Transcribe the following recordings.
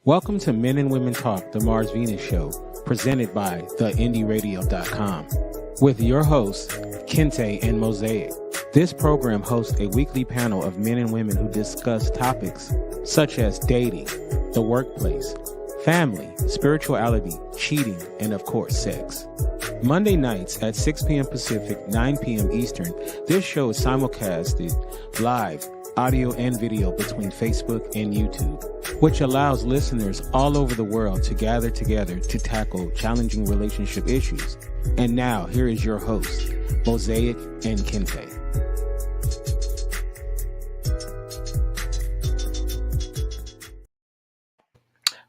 Welcome to Men and Women Talk, the Mars Venus Show, presented by theindyradio.com, with your hosts, Kente and Mosaic. This program hosts a weekly panel of men and women who discuss topics such as dating, the workplace, family, spirituality, cheating, and of course, sex. Monday nights at 6 p.m. Pacific, 9 p.m. Eastern, this show is simulcasted live, audio and video between Facebook and YouTube, which allows listeners all over the world to gather together to tackle challenging relationship issues. And now, here is your host, Mosaic and Kente.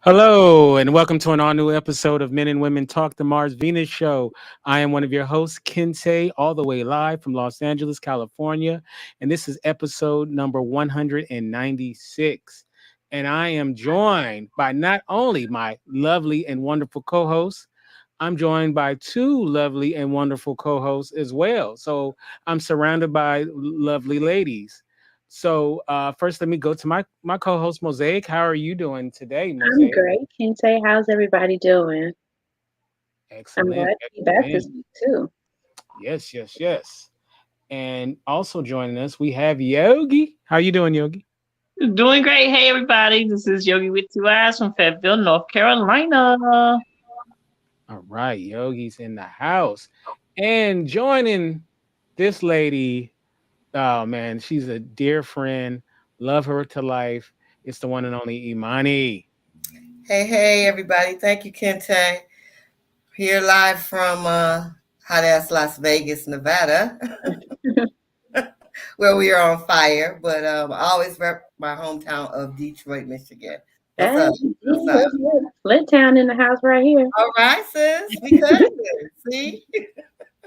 Hello, and welcome to an all-new episode of Men and Women Talk, the Mars Venus Show. I am one of your hosts, Kente, all the way live from Los Angeles, California, and this is episode number 196. And I am joined by not only my lovely and wonderful co-hosts, I'm joined by two lovely and wonderful co-hosts as well. So I'm surrounded by lovely ladies. So first, let me go to my co-host, Mosaic. How are you doing today, Mosaic? I'm great. Kente, how's everybody doing? Excellent. I'm glad to be back this week, too. Yes. And also joining us, we have Yogi. How are you doing, Yogi? Doing great. Hey, everybody. This is Yogi with two eyes from Fayetteville, North Carolina. All right. Yogi's in the house. And joining this lady, oh, man, she's a dear friend. Love her to life. It's the one and only Imani. Hey, everybody. Thank you, Kente. Here live from hot-ass Las Vegas, Nevada, where we are on fire. But I always rep my hometown of Detroit, Michigan. What's up? Flint Town in the house right here. All right, sis. We cousins. See?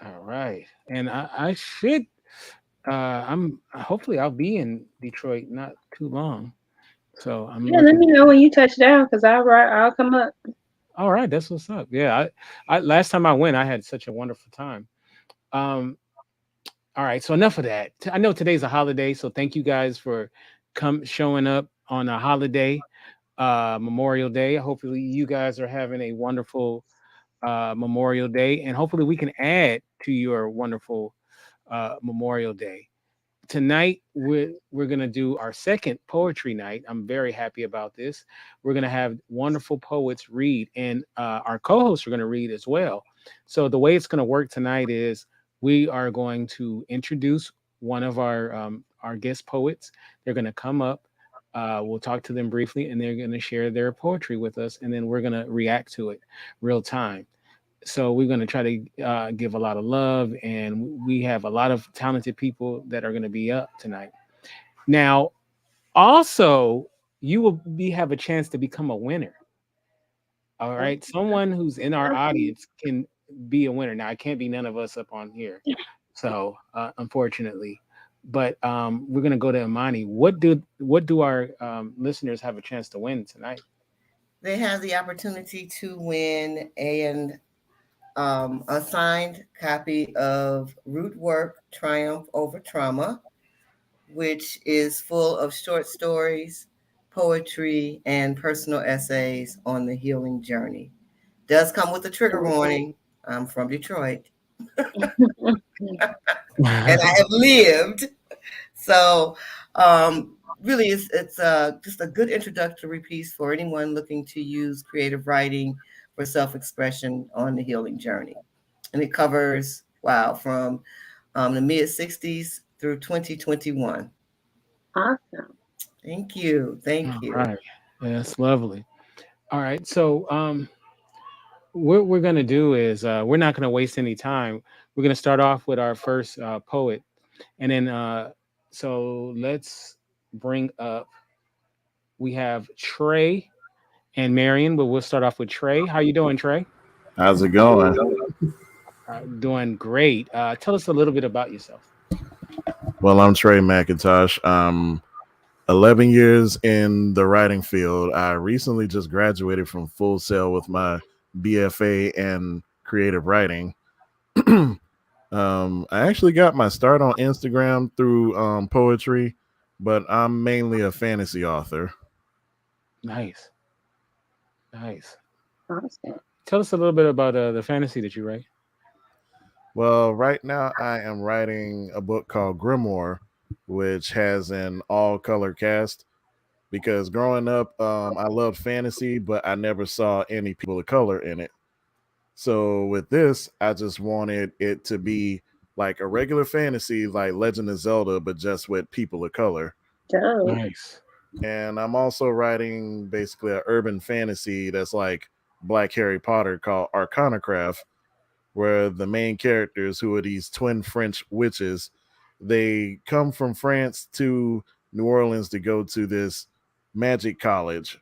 All right. And I should... hopefully I'll be in Detroit not too long. So let me know when you touch down because I'll come up. All right, that's what's up. Yeah, I last time I went, I had such a wonderful time. All right, so enough of that. I know today's a holiday, so thank you guys for showing up on a holiday, Memorial Day. Hopefully you guys are having a wonderful Memorial Day, and hopefully we can add to your wonderful Memorial Day. Tonight we're gonna do our second poetry night. I'm very happy about this. We're gonna have wonderful poets read, and our co-hosts are gonna read as well. So the way it's gonna work tonight is we are going to introduce one of our guest poets. They're gonna come up. We'll talk to them briefly, and they're gonna share their poetry with us, and then we're gonna react to it real time. So we're going to try to give a lot of love, and we have a lot of talented people that are going to be up tonight. Now, also, you will have a chance to become a winner. All right. Someone who's in our audience can be a winner. Now, it can't be none of us up on here. So, unfortunately, but we're going to go to Imani. What do our listeners have a chance to win tonight? They have the opportunity to win a signed copy of Root Work, Triumph Over Trauma, which is full of short stories, poetry, and personal essays on the healing journey. Does come with a trigger warning. I'm from Detroit. And I have lived. So really, it's just a good introductory piece for anyone looking to use creative writing for self-expression on the healing journey. And it covers, from the mid-60s through 2021. Awesome. Thank you. All right. That's lovely. All right. So what we're going to do is we're not going to waste any time. We're going to start off with our first poet. And then, so let's bring up, we have Trey and Maryonn, but we'll start off with Trey. How you doing, Trey? How's it going? Doing great. Tell us a little bit about yourself. Well, I'm Trey McIntosh. 11 years in the writing field. I recently just graduated from Full Sail with my BFA in creative writing. I actually got my start on Instagram through poetry, but I'm mainly a fantasy author. Nice. Nice. Awesome. Tell us a little bit about the fantasy that you write. Well, right now I am writing a book called Grimoire, which has an all color cast. Because growing up, I loved fantasy, but I never saw any people of color in it. So with this, I just wanted it to be like a regular fantasy, like Legend of Zelda, but just with people of color. Dope. Nice. And I'm also writing basically an urban fantasy that's like Black Harry Potter called Arcanacraft, where the main characters, who are these twin French witches, they come from France to New Orleans to go to this magic college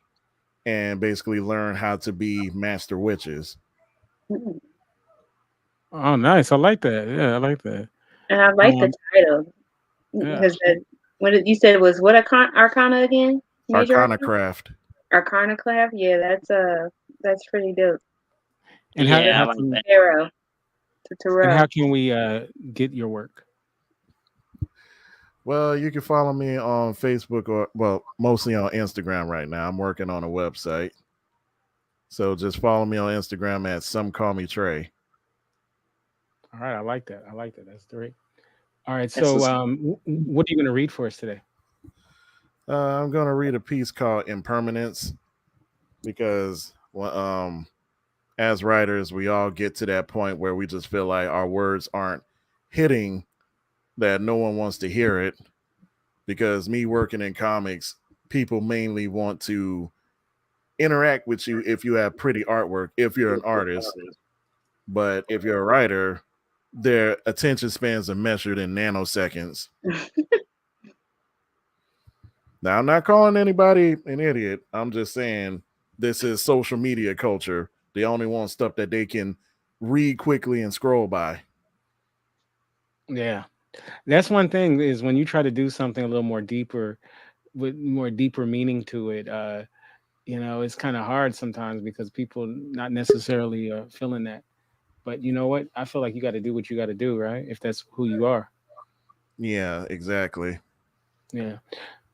and basically learn how to be master witches. Mm. Oh, nice. I like that. Yeah, I like that. And I like the Um, title yeah. because you said was what Arcana again? Major Arcana? Arcanacraft. Arcana clav? Yeah, that's pretty dope. And Yeah, I how like can that. Tarot to and Terrell. how can we get your work? Well, you can follow me on Facebook or, well, mostly on Instagram right now. I'm working on a website. So just follow me on Instagram at Some Call Me Trey. All right, I like that. I like that. That's great. All right, That's so what's what are you going to read for us today? I'm going to read a piece called Impermanence because well, as writers, we all get to that point where we just feel like our words aren't hitting, that no one wants to hear it. Because me working in comics, people mainly want to interact with you if you have pretty artwork, if you're an artist. But if you're a writer, their attention spans are measured in nanoseconds. Now, I'm not calling anybody an idiot. I'm just saying this is social media culture. They only want stuff that they can read quickly and scroll by. Yeah, that's one thing is when you try to do something a little more deeper with more deeper meaning to it. It's kind of hard sometimes because people not necessarily feeling that. But you know what? I feel like you got to do what you got to do, right? If that's who you are. Yeah, exactly. Yeah.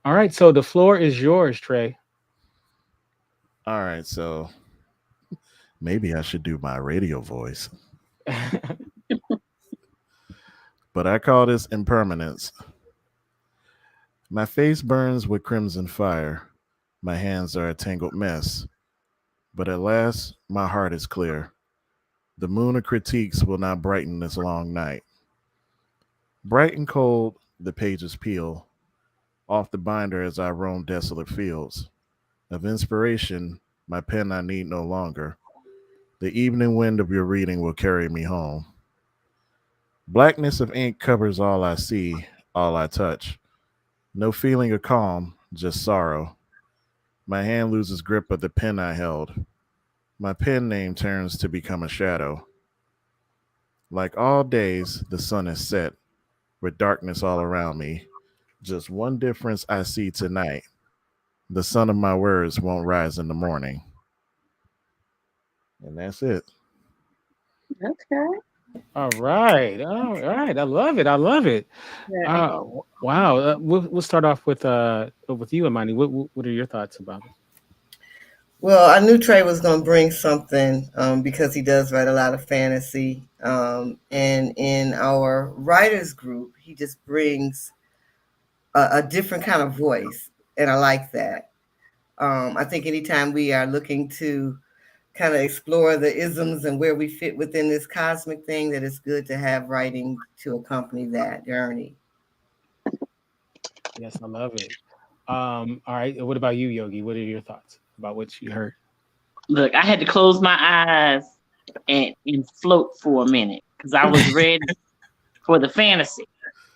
All right. So the floor is yours, Trey. All right, so maybe I should do my radio voice. But I call this impermanence. My face burns with crimson fire. My hands are a tangled mess. But at last, my heart is clear. The moon of critiques will not brighten this long night. Bright and cold, the pages peel off the binder as I roam desolate fields. Of inspiration, my pen I need no longer. The evening wind of your reading will carry me home. Blackness of ink covers all I see, all I touch. No feeling of calm, just sorrow. My hand loses grip of the pen I held. My pen name turns to become a shadow. Like all days, the sun is set, with darkness all around me. Just one difference I see tonight. The sun of my words won't rise in the morning. And that's it. Okay. All right. All right. I love it. I love it. Yeah. Wow. We'll start off with you, Imani. What are your thoughts about it? Well, I knew Trey was going to bring something because he does write a lot of fantasy. And in our writers group, he just brings a different kind of voice. And I like that. I think anytime we are looking to kind of explore the isms and where we fit within this cosmic thing, that it's good to have writing to accompany that journey. Yes, I love it. All right. What about you, Yogi? What are your thoughts about what you heard? look. I had to close my eyes and float for a minute because I was ready for the fantasy,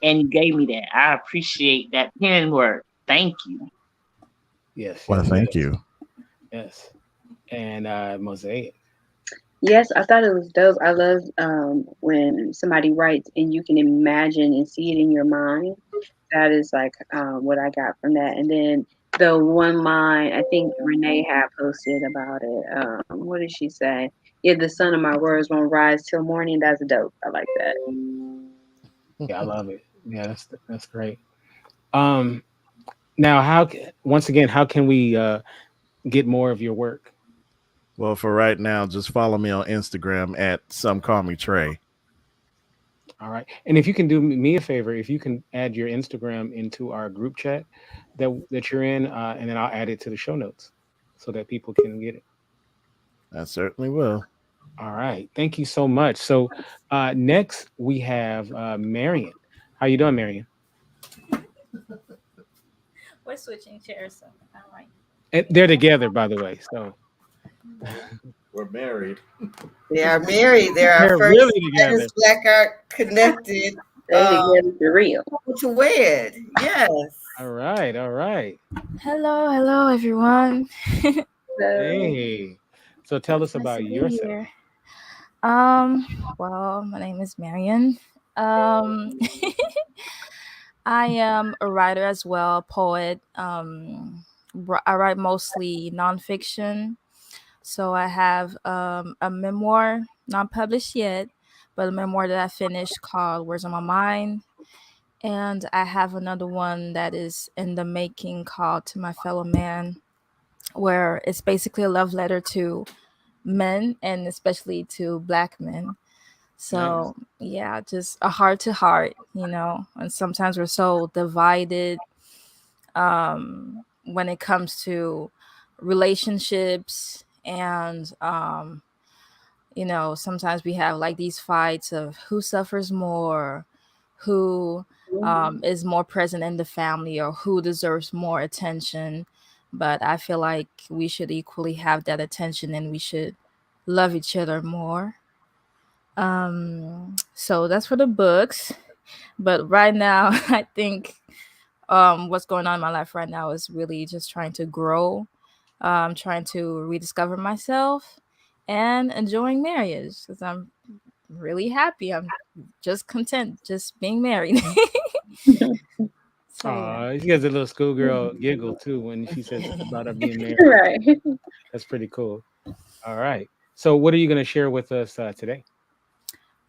and you gave me that. I appreciate that pen work. Thank you. Yes, Well, yes, thank yes, you. yes. And Mosaic. Yes, I thought it was dope. I love when somebody writes and you can imagine and see it in your mind. That is like what I got from that. And then the one line I think Renee had posted about it. What did she say? Yeah, the sun of my words won't rise till morning. That's dope. I like that. Yeah, I love it. Yeah, that's great. Um, Now, once again, how can we get more of your work? Well, for right now, just follow me on Instagram at some call me Trey. All right. And if you can do me a favor, if you can add your Instagram into our group chat that you're in, and then I'll add it to the show notes so that people can get it. I certainly will. All right. Thank you so much. So next we have Marion. How you doing, Marion? We're switching chairs, so all right. And they're together, by the way. So We're married. They are married. They're our they're first really together. Spanish Black Art Connected They together for real. to wed. Yes. All right. All right. Hello, hello, everyone. So, Hey. So tell us Nice about to be yourself. here. Well, my name is Maryonn. Um, I am a writer as well, poet. I write mostly nonfiction. So I have a memoir, not published yet, but a memoir that I finished called "Words on My Mind," and I have another one that is in the making called "To My Fellow Man," where it's basically a love letter to men and especially to black men. Nice. So yeah, just a heart to heart, and sometimes we're so divided when it comes to relationships and sometimes we have like these fights of who suffers more, who is more present in the family, or who deserves more attention. But I feel like we should equally have that attention and we should love each other more. So that's for the books. But right now, I think what's going on in my life right now is really just trying to grow, trying to rediscover myself, and enjoying marriage because I'm really happy. I'm just content just being married. So yeah. Aw, she has a little schoolgirl giggle too when she says about her being married. right. That's pretty cool. All right. So what are you going to share with us today?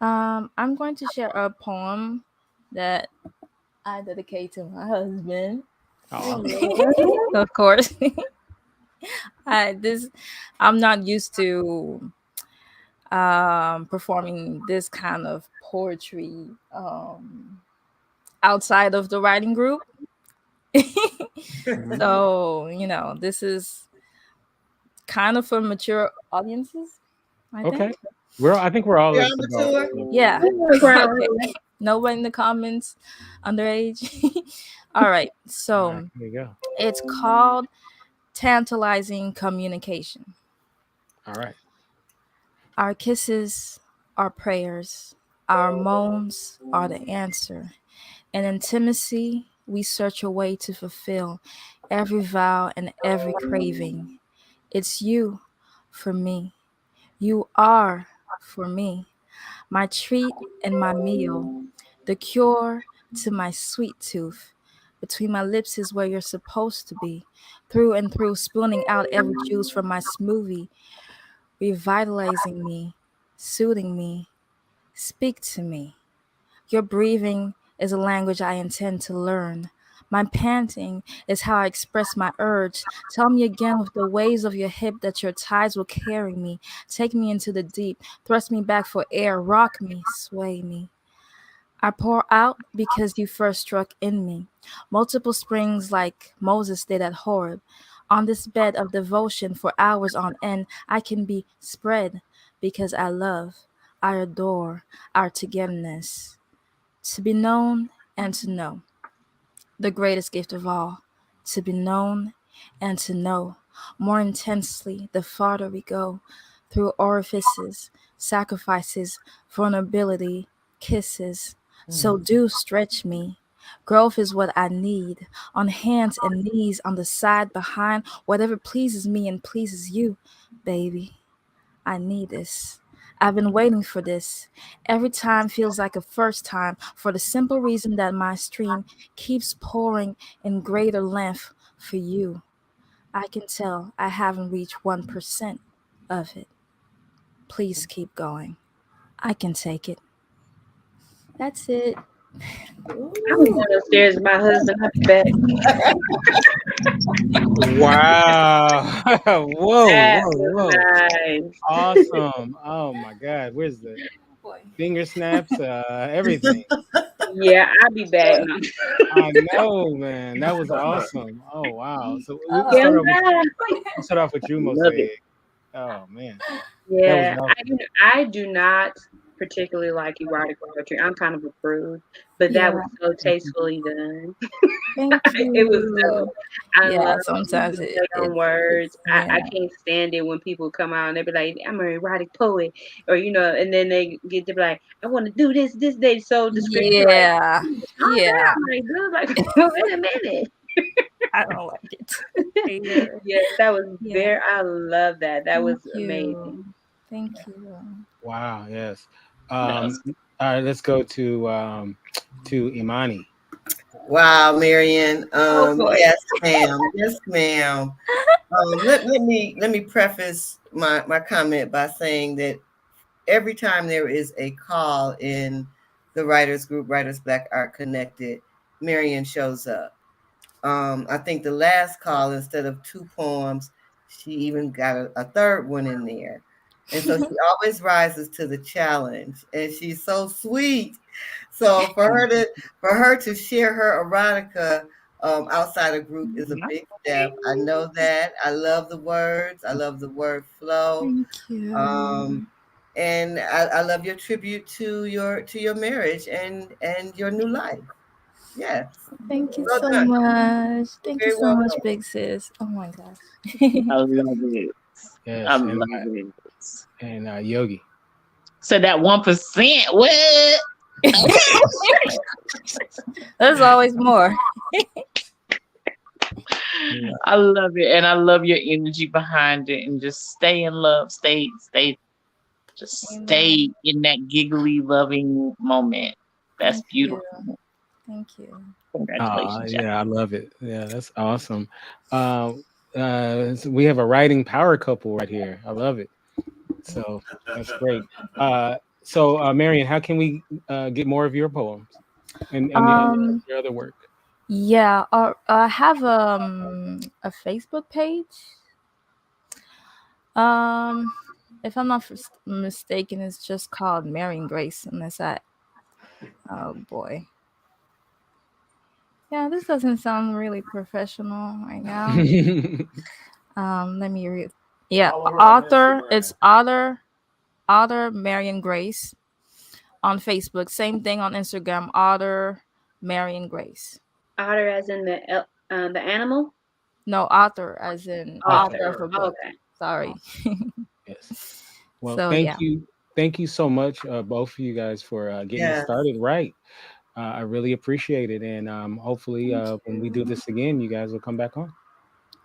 I'm going to share a poem that I dedicate to my husband. Aw. Of course. I this I'm not used to performing this kind of poetry outside of the writing group. Mhm. So, this is kind of for mature audiences, I Okay. think. I think we're all You're at on the about. tour? Yeah. Ground. Okay. Nobody in the comments underage. All right. All right. So Here you go. it's called Tantalizing Communication. All right. Our kisses are prayers, our moans are the answer. In intimacy, we search a way to fulfill every vow and every craving. It's you for me. You are for me. My treat and my meal, the cure to my sweet tooth. Between my lips is where you're supposed to be. Through and through, spooning out every juice from my smoothie, revitalizing me, soothing me. Speak to me. Your breathing is a language I intend to learn. My panting is how I express my urge. Tell me again with the waves of your hip that your tides will carry me. Take me into the deep. Thrust me back for air. Rock me. Sway me. I pour out because you first struck in me. Multiple springs like Moses did at Horeb. On this bed of devotion for hours on end, I can be spread because I love, I adore our togetherness. To be known and to know, the greatest gift of all, to be known and to know more intensely the farther we go through orifices, sacrifices, vulnerability, kisses. So do stretch me. Growth is what I need. On hands and knees, on the side, behind, whatever pleases me and pleases you, baby. I need this. I've been waiting for this. Every time feels like a first time for the simple reason that my stream keeps pouring in greater length for you. I can tell I haven't reached 1% of it. Please keep going. I can take it. That's it. I'm going upstairs with my husband. I'll be back. Wow. Whoa, That whoa, was whoa. nice. Awesome. Oh my God. Where's the Boy. finger snaps? Everything. Yeah, I'll be back now. I know, man. That was awesome. Oh wow. So we'll Yeah, start I'm off with back. you, Love it. Mosaic. Oh man. That was Yeah, awesome. I do not particularly like erotic poetry. I'm kind of a prude, but that was Yeah. so tastefully done. Thank It was you. dope. I Yeah, love sometimes the play on it's words. I yeah. can't stand it when people come out and they be like, "I'm an erotic poet," or and then they get to be like, "I want to do this day." So descriptive, like, Yeah. calm Yeah. down, like, dude, like, wait a minute. I don't like it either. Yes, that was Yeah. very. I love that. That Thank was amazing. you. Thank you. Wow, yes. Yes. All right, let's go to Imani. Wow, Marion. Oh boy. Yes, ma'am. Yes, ma'am. Let me preface my comment by saying that every time there is a call in the writers group, Writers Black Art Connected, Marion shows up. I think the last call, instead of 2 poems, she even got a third one in there. And so she always rises to the challenge, and she's so sweet. So for her to share her erotica outside a group is a big step. I know that. I love the words. I love the word flow. Thank you. Um, and I love your tribute to your marriage and your new life. Yes. Thank you Well so done. much. You're Thank you very so much, welcome. big sis. Oh my gosh. I love it. I Yes, love it. and Yogi. So that 1%, what? There's always more. I love it. And I love your energy behind it. And just stay in love. Just Amen. stay in that giggly, loving moment. That's Thank you. beautiful. Thank you. Congratulations, Jack. Yeah, I love it. Yeah, that's awesome. So we have a writing power couple right here. I love it. So that's great. Marion, how can we get more of your poems and Um your other work? yeah, I have a Facebook page. Um if I'm not mistaken, it's just called Maryonn Grace, and that's at oh boy. Yeah, this doesn't sound really professional right now. Let me read. Yeah, author. It's author Maryonn Grace on Facebook. Same thing on Instagram. Author Maryonn Grace. Otter as in the animal. No, author as in Author. author of a book. Okay. Sorry. Yes. Well, So yeah. thank you so much, both of you guys, for getting us Yes. started right. I really appreciate it, and hopefully, when we do this again, you guys will come back on.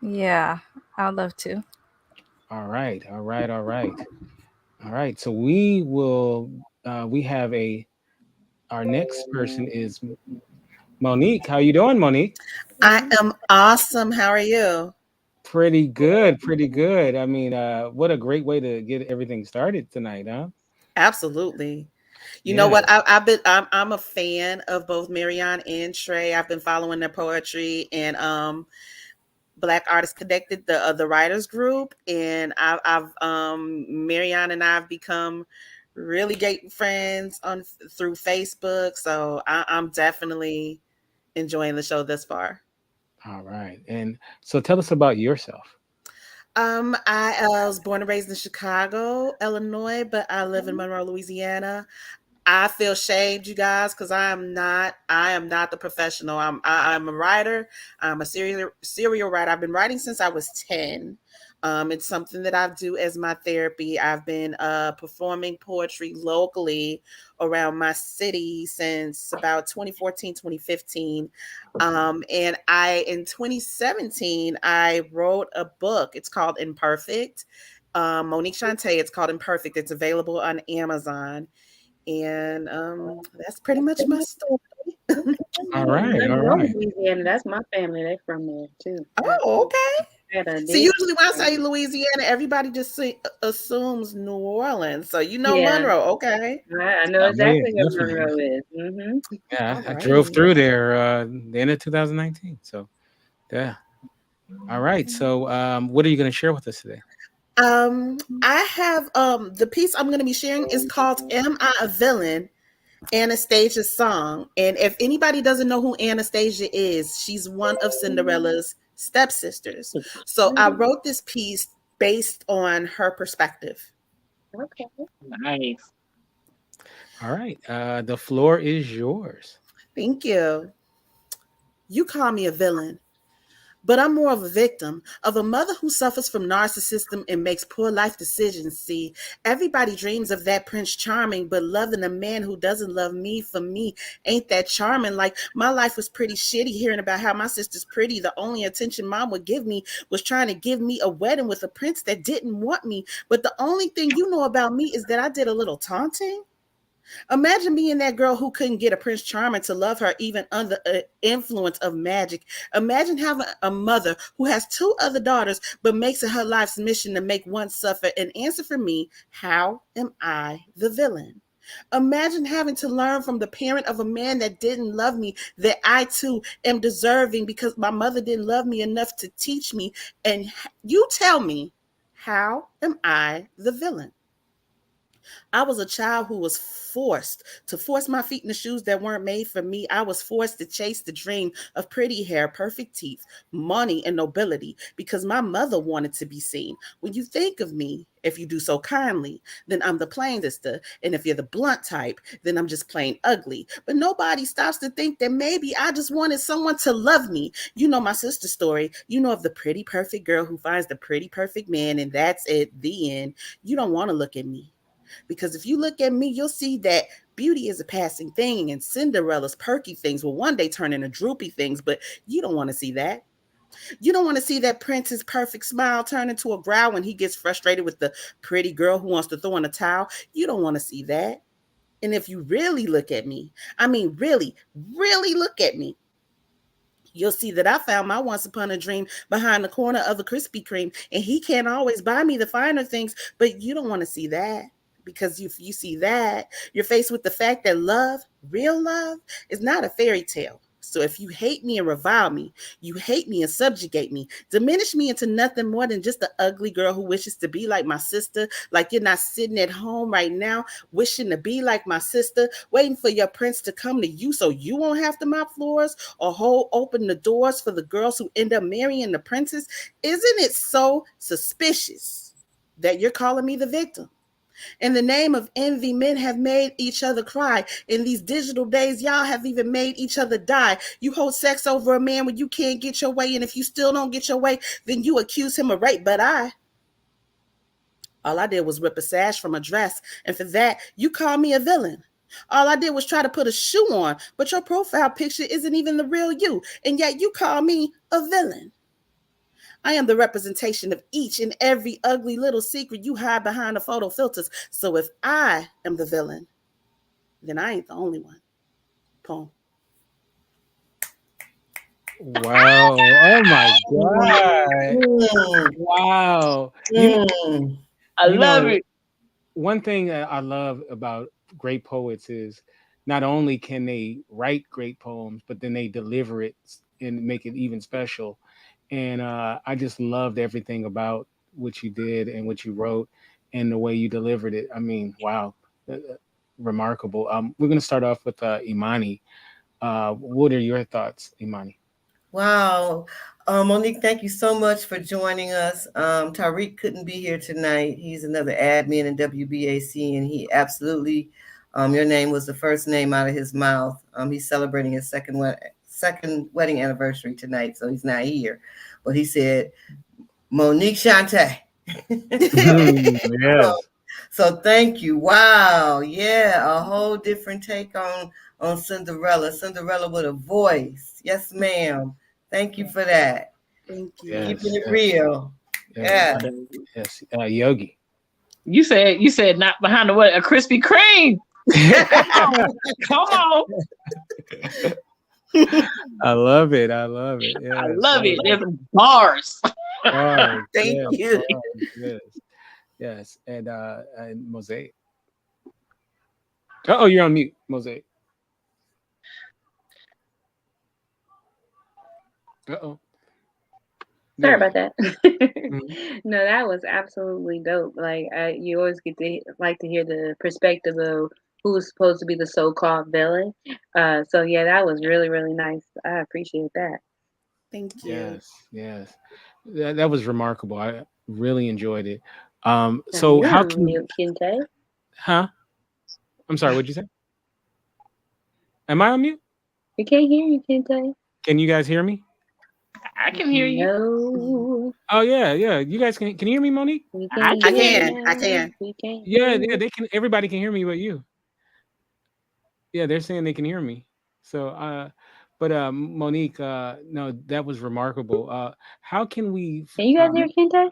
Yeah, I'd love to. All right, all right, all right, all right. So we will. We have a. Our next person is Monique. How you doing, Monique? I am awesome. How are you? Pretty good, pretty good. I mean, what a great way to get everything started tonight, huh? Absolutely. You know Yeah. what? I'm a fan of both Maryonn and Trey. I've been following their poetry and Black Artists Connected, the writers group, and I've Maryonn and I've become really great friends on through Facebook. So I'm definitely enjoying the show thus far. All right. And so tell us about yourself. I was born and raised in Chicago, Illinois, but I live in Monroe, Louisiana. I feel shamed, you guys, because I am not the professional. I'm a writer. I'm a serial writer. I've been writing since I was 10. It's something that I do as my therapy. I've been performing poetry locally around my city since about 2014, 2015. And in 2017, I wrote a book. It's called Imperfect. Monique Shantay, it's called Imperfect. It's available on Amazon. And that's pretty much my story. All right, all Monroe, right. Louisiana. That's my family. They from there too. Oh, okay. See, usually when I say Louisiana, everybody just assumes New Orleans. So you know Yeah. Monroe, okay? I know Yeah, exactly what definitely. Monroe is. Mm-hmm. Yeah, I Alrighty. drove through there the end of 2019. So yeah. All right. So what are you going to share with us today? I have the piece I'm going to be sharing is called "Am I a Villain?" Anastasia's song. And if anybody doesn't know who Anastasia is, she's one of Cinderella's stepsisters. So I wrote this piece based on her perspective. Okay. Nice. All right. The floor is yours. Thank you. You call me a villain, but I'm more of a victim of a mother who suffers from narcissism and makes poor life decisions. See, everybody dreams of that Prince Charming, but loving a man who doesn't love me for me ain't that charming. Like, my life was pretty shitty hearing about how my sister's pretty. The only attention mom would give me was trying to give me a wedding with a prince that didn't want me. But the only thing you know about me is that I did a little taunting. Imagine being that girl who couldn't get a Prince Charming to love her even under the influence of magic. Imagine having a mother who has 2 other daughters but makes it her life's mission to make one suffer. And answer for me, how am I the villain? Imagine having to learn from the parent of a man that didn't love me that I too am deserving because my mother didn't love me enough to teach me. And you tell me, how am I the villain? I was a child who was forced to force my feet in the shoes that weren't made for me. I was forced to chase the dream of pretty hair, perfect teeth, money, and nobility because my mother wanted to be seen. When you think of me, if you do so kindly, then I'm the plainest. And if you're the blunt type, then I'm just plain ugly. But nobody stops to think that maybe I just wanted someone to love me. You know my sister's story. You know of the pretty, perfect girl who finds the pretty, perfect man, and that's it, the end. You don't want to look at me. Because if you look at me, you'll see that beauty is a passing thing and Cinderella's perky things will one day turn into droopy things, but you don't want to see that. You don't want to see that prince's perfect smile turn into a growl when he gets frustrated with the pretty girl who wants to throw in a towel. You don't want to see that. And if you really look at me, I mean, really, really look at me, you'll see that I found my once upon a dream behind the corner of a Krispy Kreme, and he can't always buy me the finer things, but you don't want to see that. Because if you see that, you're faced with the fact that love, real love, is not a fairy tale. So if you hate me and revile me, you hate me and subjugate me, diminish me into nothing more than just an ugly girl who wishes to be like my sister, like you're not sitting at home right now wishing to be like my sister, waiting for your prince to come to you so you won't have to mop floors or hold open the doors for the girls who end up marrying the princes. Isn't it so suspicious that you're calling me the victim? In the name of envy, men have made each other cry. In these digital days, y'all have even made each other die. You hold sex over a man when you can't get your way, and if you still don't get your way, then you accuse him of rape. But all I did was rip a sash from a dress, and for that, you call me a villain. All I did was try to put a shoe on, but your profile picture isn't even the real you, and yet you call me a villain. I am the representation of each and every ugly little secret you hide behind the photo filters. So if I am the villain, then I ain't the only one. Poem. Wow. Oh my God. Wow. I love it. One thing that I love about great poets is not only can they write great poems, but then they deliver it and make it even special. And I just loved everything about what you did and what you wrote and the way you delivered it. I mean, wow, remarkable. We're going to start off with Imani. What are your thoughts, Imani? Wow. Monique, thank you so much for joining us. Tariq couldn't be here tonight. He's another admin in WBAC, and he absolutely, your name was the first name out of his mouth. He's celebrating his second wedding anniversary tonight, so he's not here. But he said, Monique Shantay. Yes. So thank you. Wow. Yeah, a whole different take on Cinderella. Cinderella with a voice. Yes, ma'am. Thank you for that. Thank you. Yes, Keeping it yes. real. Yes. Yeah. Yes. Yogi. You said not behind the what? A Krispy Kreme. Come on. I love it. I love it. Yes. I love it. There's bars. Bars, Thank yes, you. bars, yes, yes, and Mosaic. Oh, you're on mute, Mosaic. Uh-oh, there Sorry we about go. that. Mhm. No, that was absolutely dope. Like, you always get to like to hear the perspective of who's supposed to be the so-called villain. So yeah, that was really, really nice. I appreciate that. Thank you. Yes, yes, that was remarkable. I really enjoyed it. Now So you're how on can, mute, Kinte. huh? I'm sorry. What'd you say? Am I on mute? We can't hear you, Kinte. Can you guys hear me? I can hear you. No, Oh yeah, yeah. You guys can you hear me, Monique? we I can't I hear can. can. I you. can. We can't Yeah, hear yeah. you. They can. Everybody can hear me, but you. Yeah, they're saying they can hear me. So, but Monique, no, that was remarkable. How can we? Can you guys hear Kinte?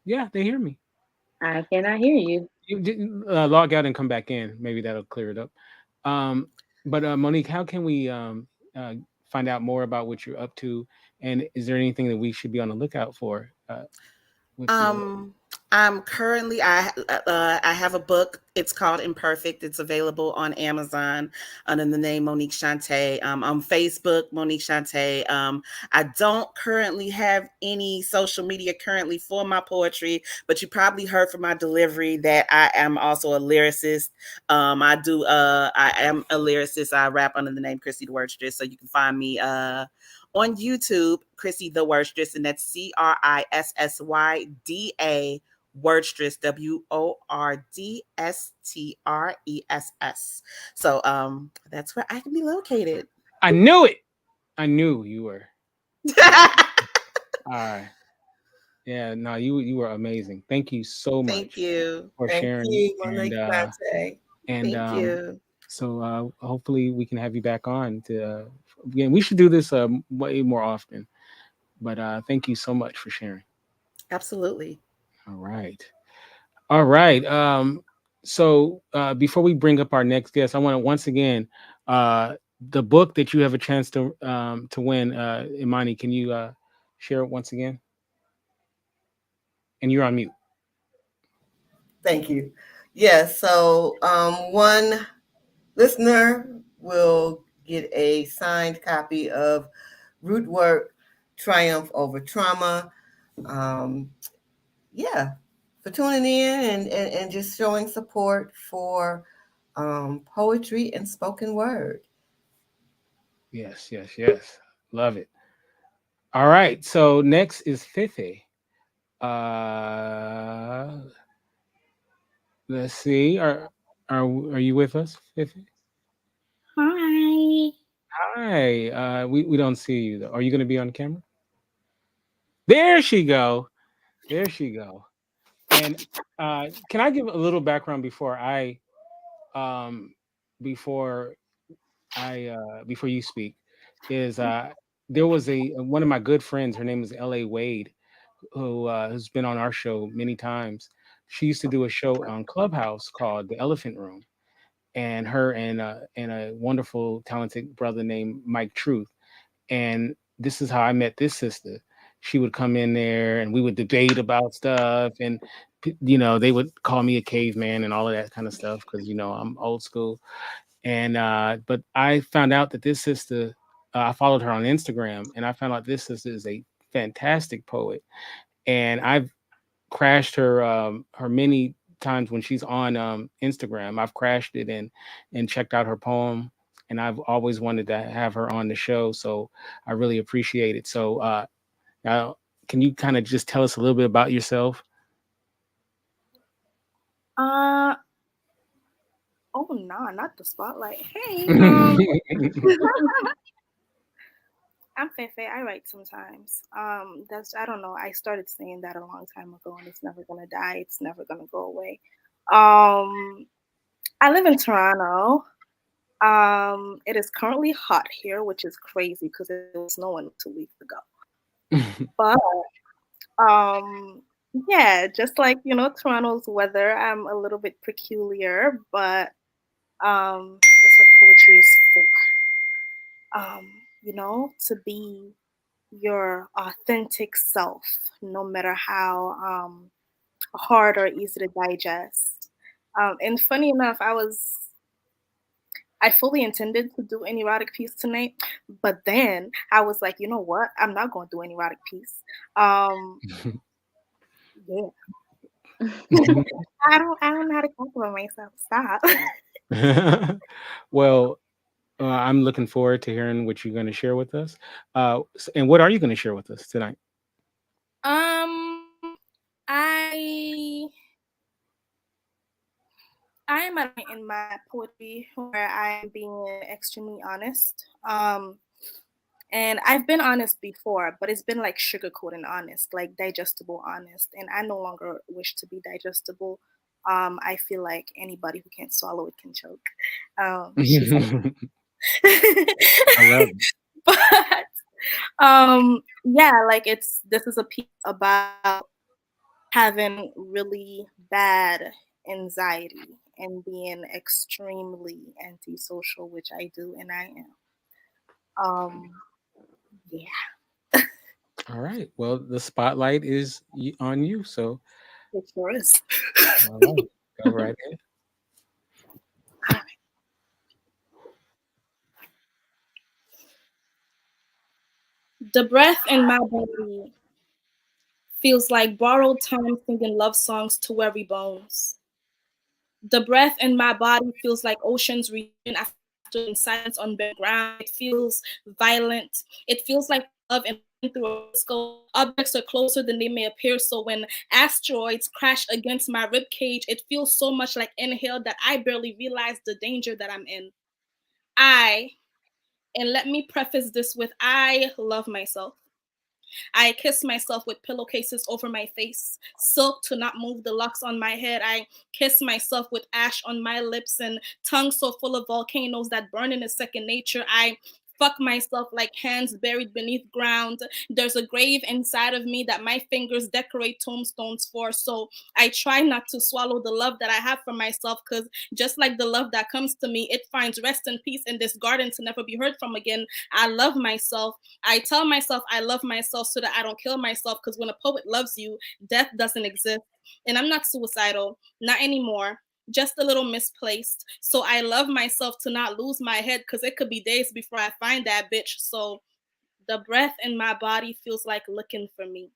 Yeah, they hear me. I cannot hear you. You didn't log out and come back in. Maybe that'll clear it up. Um, but Monique, how can we find out more about what you're up to? And is there anything that we should be on the lookout for with your? Um, I'm currently I have a book. It's called Imperfect. It's available on Amazon under the name Monique Shantay. On Facebook, Monique Shantay. I don't currently have any social media currently for my poetry, but you probably heard from my delivery that I am also a lyricist. I am a lyricist. I rap under the name Chrissy the Wordstress, so you can find me on YouTube, Chrissy the Wordstress, and that's CRISSYDA Wordstress, WORDSTRESS. So that's where I can be located. I knew it. I knew you were. All right. Yeah. No, you were amazing. Thank you so Thank much you. for Thank sharing. you, Monique Shantay. And Thank you. so hopefully we can have you back on to. Again, we should do this way more often. But thank you so much for sharing. Absolutely. All right. All right. So before we bring up our next guest, I want to once again the book that you have a chance to win, Imani. Can you share it once again? And you're on mute. Thank you. Yes, so one listener will get a signed copy of Root Work Triumph Over Trauma. Um, yeah, for tuning in and just showing support for poetry and spoken word. Yes, yes, yes. Love it. All right. So next is Fefe. Uh, let's see. Are you with us, Fefe? Hi. Hi. We don't see you though. Are you going to be on camera? There she go. There she go. And can I give a little background um before before you speak? Is there was a one of my good friends. Her name is L.A. Wade, who's been on our show many times. She used to do a show on Clubhouse called The Elephant Room, and her and a wonderful, talented brother named Mike Truth. And this is how I met this sister. She would come in there and we would debate about stuff. And, they would call me a caveman and all of that kind of stuff because, I'm old school. And, but I found out that this sister, I followed her on Instagram and I found out this sister is a fantastic poet. And I've crashed her many times when she's on Instagram. I've crashed it and checked out her poem, and I've always wanted to have her on the show. So I really appreciate it. So now, can you kind of just tell us a little bit about yourself? Uh oh no, not the spotlight. Hey, I'm Fefe. I write sometimes. That's I don't know. I started saying that a long time ago, and it's never gonna die. It's never gonna go away. Um, I live in Toronto. It is currently hot here, which is crazy because it was snowing 2 weeks ago. But yeah, just like Toronto's weather, I'm a little bit peculiar, but that's what poetry is for. To be your authentic self, no matter how hard or easy to digest. And funny enough, I fully intended to do an erotic piece tonight, but then I was like, you know what? I'm not going to do an erotic piece. Um, yeah, I don't know how to compliment myself. Stop. Well, I'm looking forward to hearing what you're going to share with us. And what are you going to share with us tonight? I I am at a point in my poetry where I am being extremely honest. And I've been honest before, but it's been like sugarcoating honest, like digestible honest. And I no longer wish to be digestible. I feel like anybody who can't swallow it can choke. She's I love it. but yeah, like this is a piece about having really bad anxiety and being extremely antisocial, which I do and I am. Yeah, All right. Well, the spotlight is on you. So, it sure is. all right. Go right ahead. The breath in my body feels like borrowed time singing love songs to weary bones. The breath in my body feels like oceans reaching after in silence on bare ground. It feels violent. It feels like love and through a telescope. Objects are closer than they may appear. So when asteroids crash against my rib cage, it feels so much like inhale that I barely realize the danger that I'm in. I, and let me preface this with I love myself. I kiss myself with pillowcases over my face, silk to not move the locks on my head. I kiss myself with ash on my lips and tongue so full of volcanoes that burning is second nature. I fuck myself like hands buried beneath ground. There's a grave inside of me that my fingers decorate tombstones for. So I try not to swallow the love that I have for myself, because just like the love that comes to me, it finds rest and peace in this garden to never be heard from again. I love myself. I tell myself I love myself so that I don't kill myself, because when a poet loves you, death doesn't exist. And I'm not suicidal, not anymore, just a little misplaced. So I love myself to not lose my head, because it could be days before I find that bitch. So the breath in my body feels like looking for me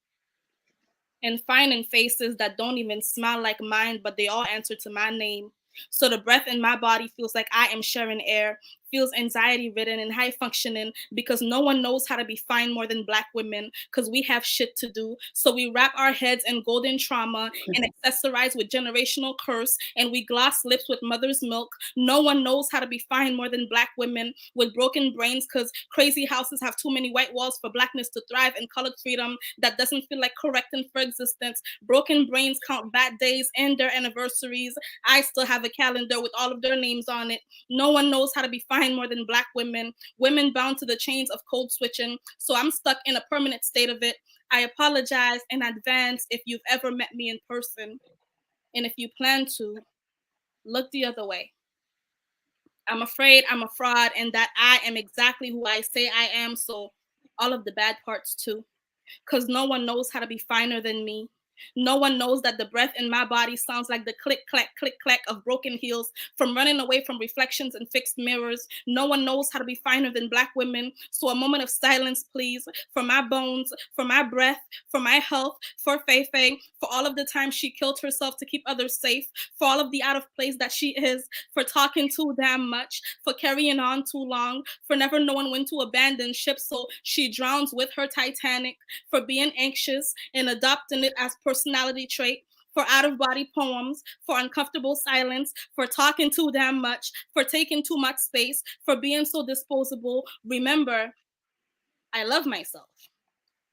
and finding faces that don't even smile like mine, but they all answer to my name. So the breath in my body feels like I am sharing air, feels anxiety ridden and high functioning, because no one knows how to be fine more than Black women, because we have shit to do. So we wrap our heads in golden trauma and accessorize with generational curse, and we gloss lips with mother's milk. No one knows how to be fine more than Black women with broken brains, because crazy houses have too many white walls for Blackness to thrive, and colored freedom that doesn't feel like correcting for existence. Broken brains count bad days and their anniversaries. I still have a calendar with all of their names on it. No one knows how to be fine more than Black women, women bound to the chains of code switching. So I'm stuck in a permanent state of it. I apologize in advance if you've ever met me in person. And if you plan to, look the other way. I'm afraid I'm a fraud and that I am exactly who I say I am. So all of the bad parts too, because no one knows how to be finer than me. No one knows that the breath in my body sounds like the click, clack of broken heels from running away from reflections and fixed mirrors. No one knows how to be finer than Black women. So a moment of silence, please, for my bones, for my breath, for my health, for Fefe, for all of the time she killed herself to keep others safe, for all of the out of place that she is, for talking too damn much, for carrying on too long, for never knowing when to abandon ship so she drowns with her Titanic, for being anxious and adopting it as personality trait, for out-of-body poems, for uncomfortable silence, for talking too damn much, for taking too much space, for being so disposable. Remember, I love myself.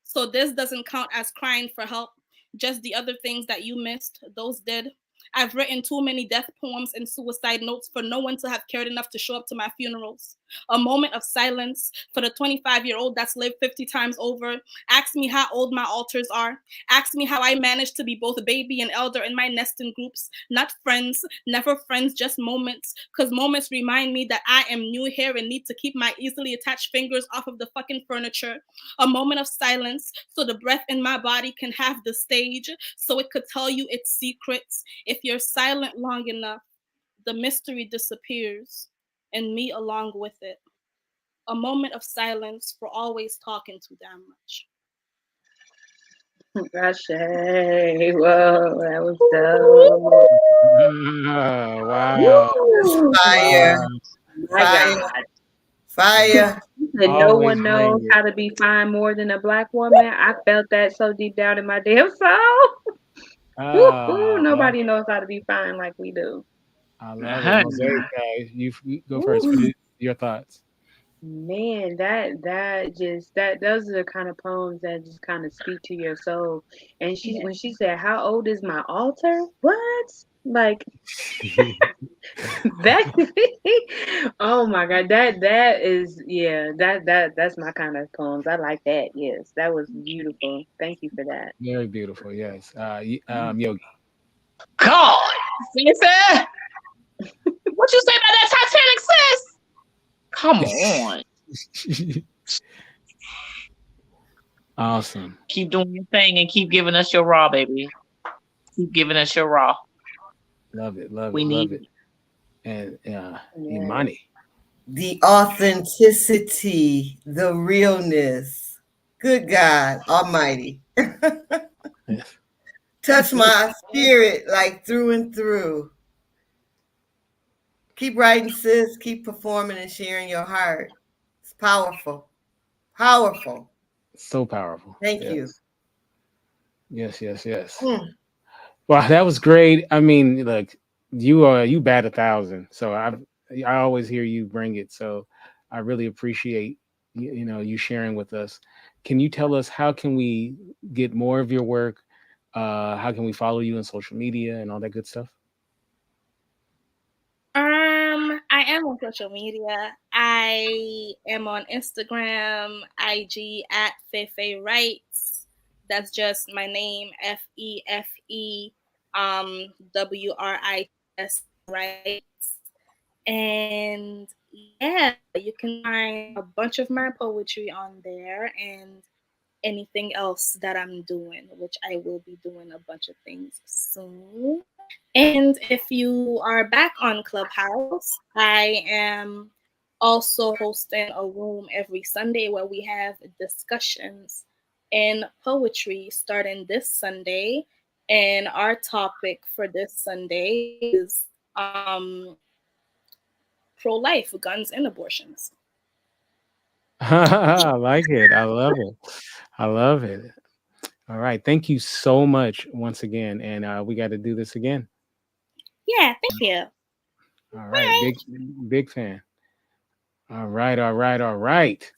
So this doesn't count as crying for help. Just the other things that you missed, those did. I've written too many death poems and suicide notes for no one to have cared enough to show up to my funerals. A moment of silence for the 25-year-old that's lived 50 times over. Ask me how old my altars are. Ask me how I managed to be both a baby and elder in my nesting groups. Not friends, never friends, just moments. Because moments remind me that I am new here and need to keep my easily attached fingers off of the fucking furniture. A moment of silence so the breath in my body can have the stage, so it could tell you its secrets. If you're silent long enough, the mystery disappears, and me along with it. A moment of silence for always talking too damn much. Gosh, whoa, that was dope. Wow. Woo! Fire, Wow. My fire, God. fire. And no Always one knows bring how to be fine more than a black woman. I felt that so deep down in my damn soul. Woo-hoo, it. nobody knows how to be fine like we do. I love it. Uh-huh. Mosaic, you go first. Woo. Your thoughts? Man, that those are the kind of poems that just kind of speak to your soul. And when she said, "How old is my altar?" What? Like that? Oh my God, that is that's my kind of poems. I like that. Yes, that was beautiful. Thank you for that. Very beautiful. Yes. Yogi. God, sister, what you say about that Titanic, sis? Come on. Awesome. Keep doing your thing and keep giving us your raw, baby. Keep giving us your raw. Love it. Love We it. Love need it. And Yes. Imani. The authenticity, the realness. Good God Almighty. Touch my spirit like through and through. Keep writing, sis. Keep performing and sharing your heart. It's powerful. Powerful. So powerful. Thank Yes. you. Yes. Yes. Mm. Wow, that was great. I mean, look, you bat 1,000. So I always hear you bring it. So I really appreciate you sharing with us. Can you tell us how can we get more of your work? How can we follow you on social media and all that good stuff? I am on social media. I am on Instagram, IG at Fefe Writes. That's just my name, Fefe Writes. And yeah, you can find a bunch of my poetry on there and anything else that I'm doing, which I will be doing a bunch of things soon. And if you are back on Clubhouse, I am also hosting a room every Sunday where we have discussions in poetry starting this Sunday. And our topic for this Sunday is pro-life, guns and abortions. I like it. I love it. I love it. All right. Thank you so much once again. And we got to do this again. Yeah, thank you. All right. Big fan. All right. All right. All right.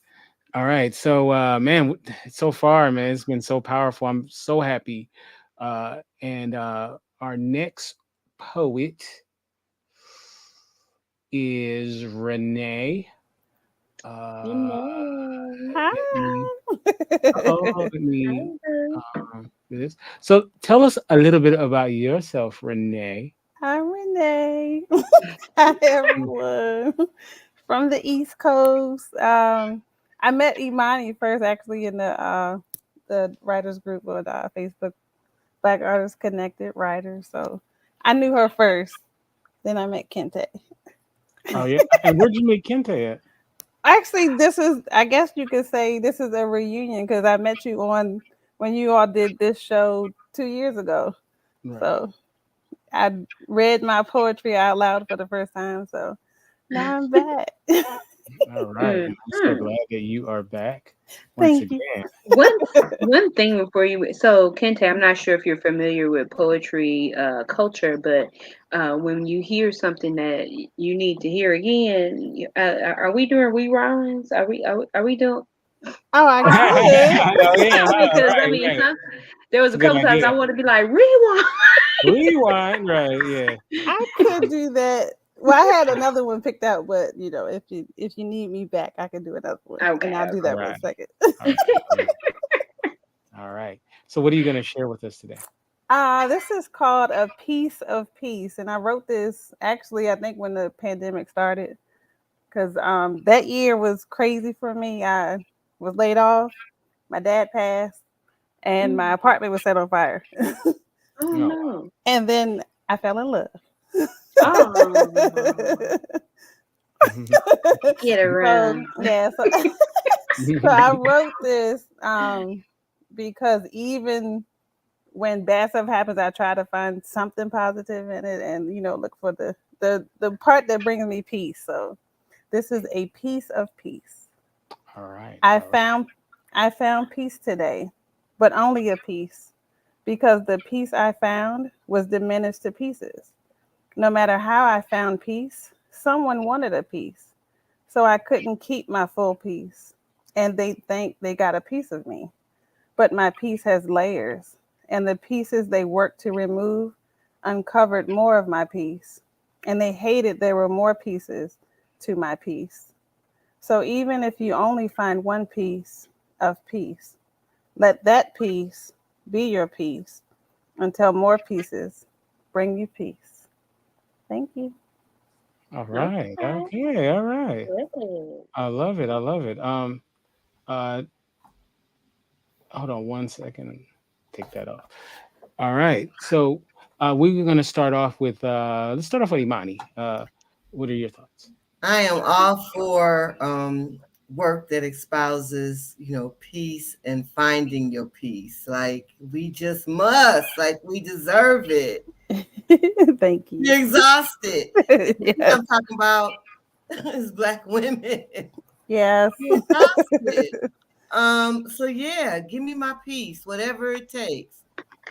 All right. So, man, so far, man, it's been so powerful. I'm so happy. And our next poet is Renee. Hi. Let me do this. So, tell us a little bit about yourself, Renee. I'm Renee. Hi, everyone. From the East Coast. I met Imani first, actually, in the writers group on Facebook, Black Artists Connected Writers. So I knew her first. Then I met Kente. Oh yeah, and where'd you meet Kente at? Actually, I guess you could say this is a reunion because I met you on when you all did this show 2 years ago. Right. So I read my poetry out loud for the first time. So now I'm back. All right. I'm so glad that you are back once again. One thing before so Kente, I'm not sure if you're familiar with poetry culture, but when you hear something that you need to hear again, are we doing reruns? Are we doing? Oh, I could. Because I mean, there was a couple times I want to be like rewind. Rewind, right? Yeah, I could do that. Well, I had another one picked out, but if you need me back, I can do another one, Okay, and I'll do All that in a right. second. All right. All right. So what are you going to share with us today? This is called A Piece of Peace, and I wrote this actually, I think, when the pandemic started, because that year was crazy for me. I was laid off, my dad passed, and my apartment was set on fire, Oh Oh, wow. no. and then I fell in love. Oh, get So around. yeah, so I wrote this because even when bad stuff happens, I try to find something positive in it, and look for the part that brings me peace. So this is a piece of peace. All right. I All right. found I found peace today, but only a piece, because the peace I found was diminished to pieces. No matter how I found peace, someone wanted a piece. So I couldn't keep my full peace. And they think they got a piece of me. But my piece has layers. And the pieces they worked to remove uncovered more of my peace. And they hated there were more pieces to my peace. So even if you only find one piece of peace, let that piece be your peace until more pieces bring you peace. Thank you. All Okay. right. Okay. All right. Good. I love it. I love it. Uh, hold on one second. Take that off. All right. So, we're going to start off with, let's start off with Imani. What are your thoughts? I am all for work that espouses, peace and finding your peace. Like we just must, like we deserve it. Thank You're you. exhausted. Yes. I'm talking about is Black women. Yes. You're exhausted. So yeah, give me my peace, whatever it takes.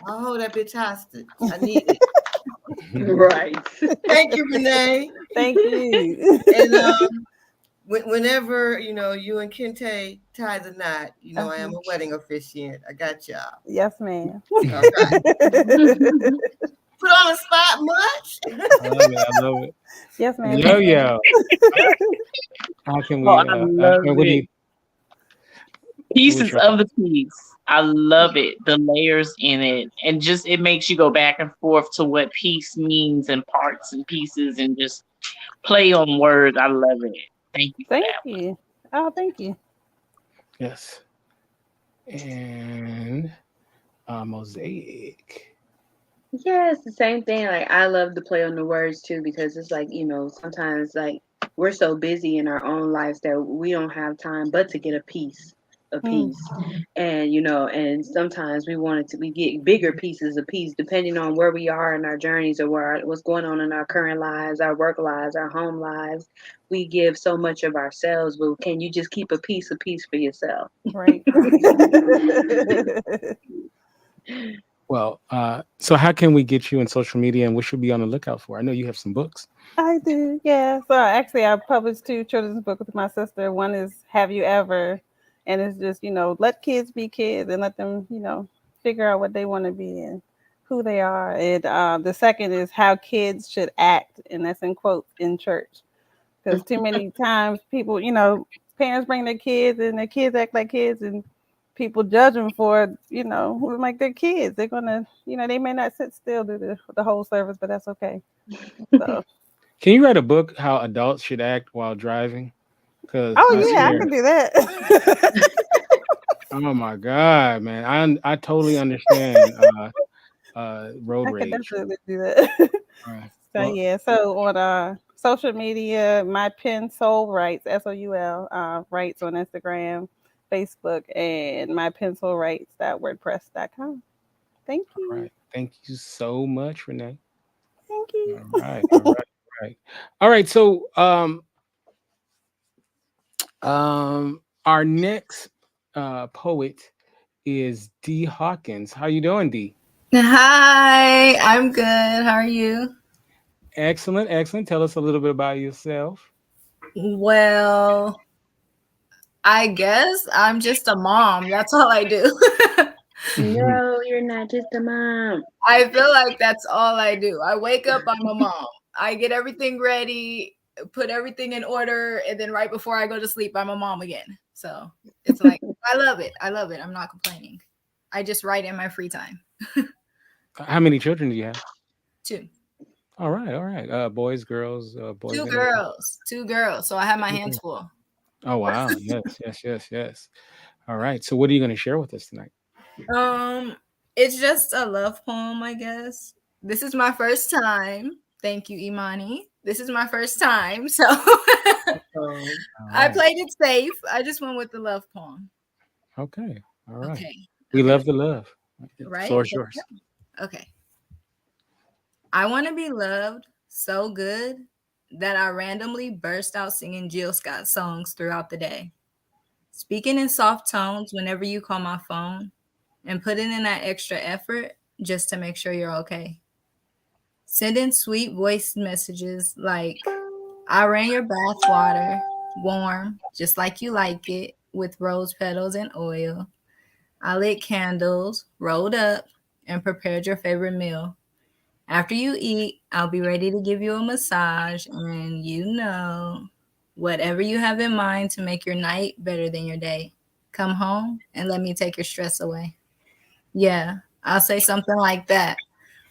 I'll hold that bitch hostage. I need it. Right. Thank you, Renee. Thank you. And whenever you and Kente tie the knot, I am a wedding officiant. I got y'all. Yes, ma'am. All right. Put on a spot much? I love it. I love it. Yes, ma'am. Yo, yo. How can Oh, we, I love what do you, it. what's Pieces your of thought? the piece. I love it. The layers in it. And just it makes you go back and forth to what piece means and parts and pieces and just play on words. I love it. Thank you for Thank that one. you. Oh, thank you. Yes. And Mosaic. Yeah, it's the same thing. Like I love to play on the words too because it's like, sometimes like we're so busy in our own lives that we don't have time but to get a Mm. piece. And and sometimes we get bigger pieces of piece depending on where we are in our journeys or what's going on in our current lives, our work lives, our home lives. We give so much of ourselves, but can you just keep a piece of peace for yourself? Right. Well, so how can we get you in social media and what should we be on the lookout for? I know you have some books. I do, yeah. So actually, I published two children's books with my sister. One is "Have You Ever," and it's just let kids be kids and let them figure out what they want to be and who they are. And the second is "How Kids Should Act," and that's in quotes in church, because too many times people, parents bring their kids and their kids act like kids and people judge them for like they're kids. They're gonna they may not sit still do the whole service, but that's okay. So. Can you write a book how adults should act while driving? Because I Oh yeah, I swear, can do that. oh my God, man, I totally understand road I could rage. definitely do that. All right. So Well, yeah, so on social media, my pen soul writes SOUL writes on Instagram, Facebook, and my pencil writes.wordpress.com. Thank all you. right. Thank you so much, Renee. Thank you. All right. All right. All right. All right. So, our next poet is Dee Hawkins. How you doing, Dee? Hi, I'm good. How are you? Excellent, excellent. Tell us a little bit about yourself. Well, I guess I'm just a mom. That's all I do. No, you're not just a mom. I feel like that's all I do. I wake up, I'm a mom. I get everything ready, put everything in order, and then right before I go to sleep, I'm a mom again. So it's like I love it. I love it. I'm not complaining. I just write in my free time. How many children do you have? 2. All right, all right. Boys, girls, boys Two and girls. girls. 2 girls. So I have my Okay. hands full. Oh wow. Yes, yes, yes, yes. All right. So what are you going to share with us tonight? Um, it's just a love poem, I guess. This is my first time. Thank you, Imani. This is my first time, so Um, All I right. played it safe. I just went with the love poem. Okay. All right. Okay. We Okay. love the love. The Right? floor is yours. Okay. I want to be loved so good that I randomly burst out singing Jill Scott songs throughout the day, speaking in soft tones whenever you call my phone, and putting in that extra effort just to make sure you're okay. Sending sweet voice messages like, I ran your bath water warm, just like you like it, with rose petals and oil. I lit candles, rolled up, and prepared your favorite meal. After you eat, I'll be ready to give you a massage and, whatever you have in mind to make your night better than your day. Come home and let me take your stress away. Yeah, I'll say something like that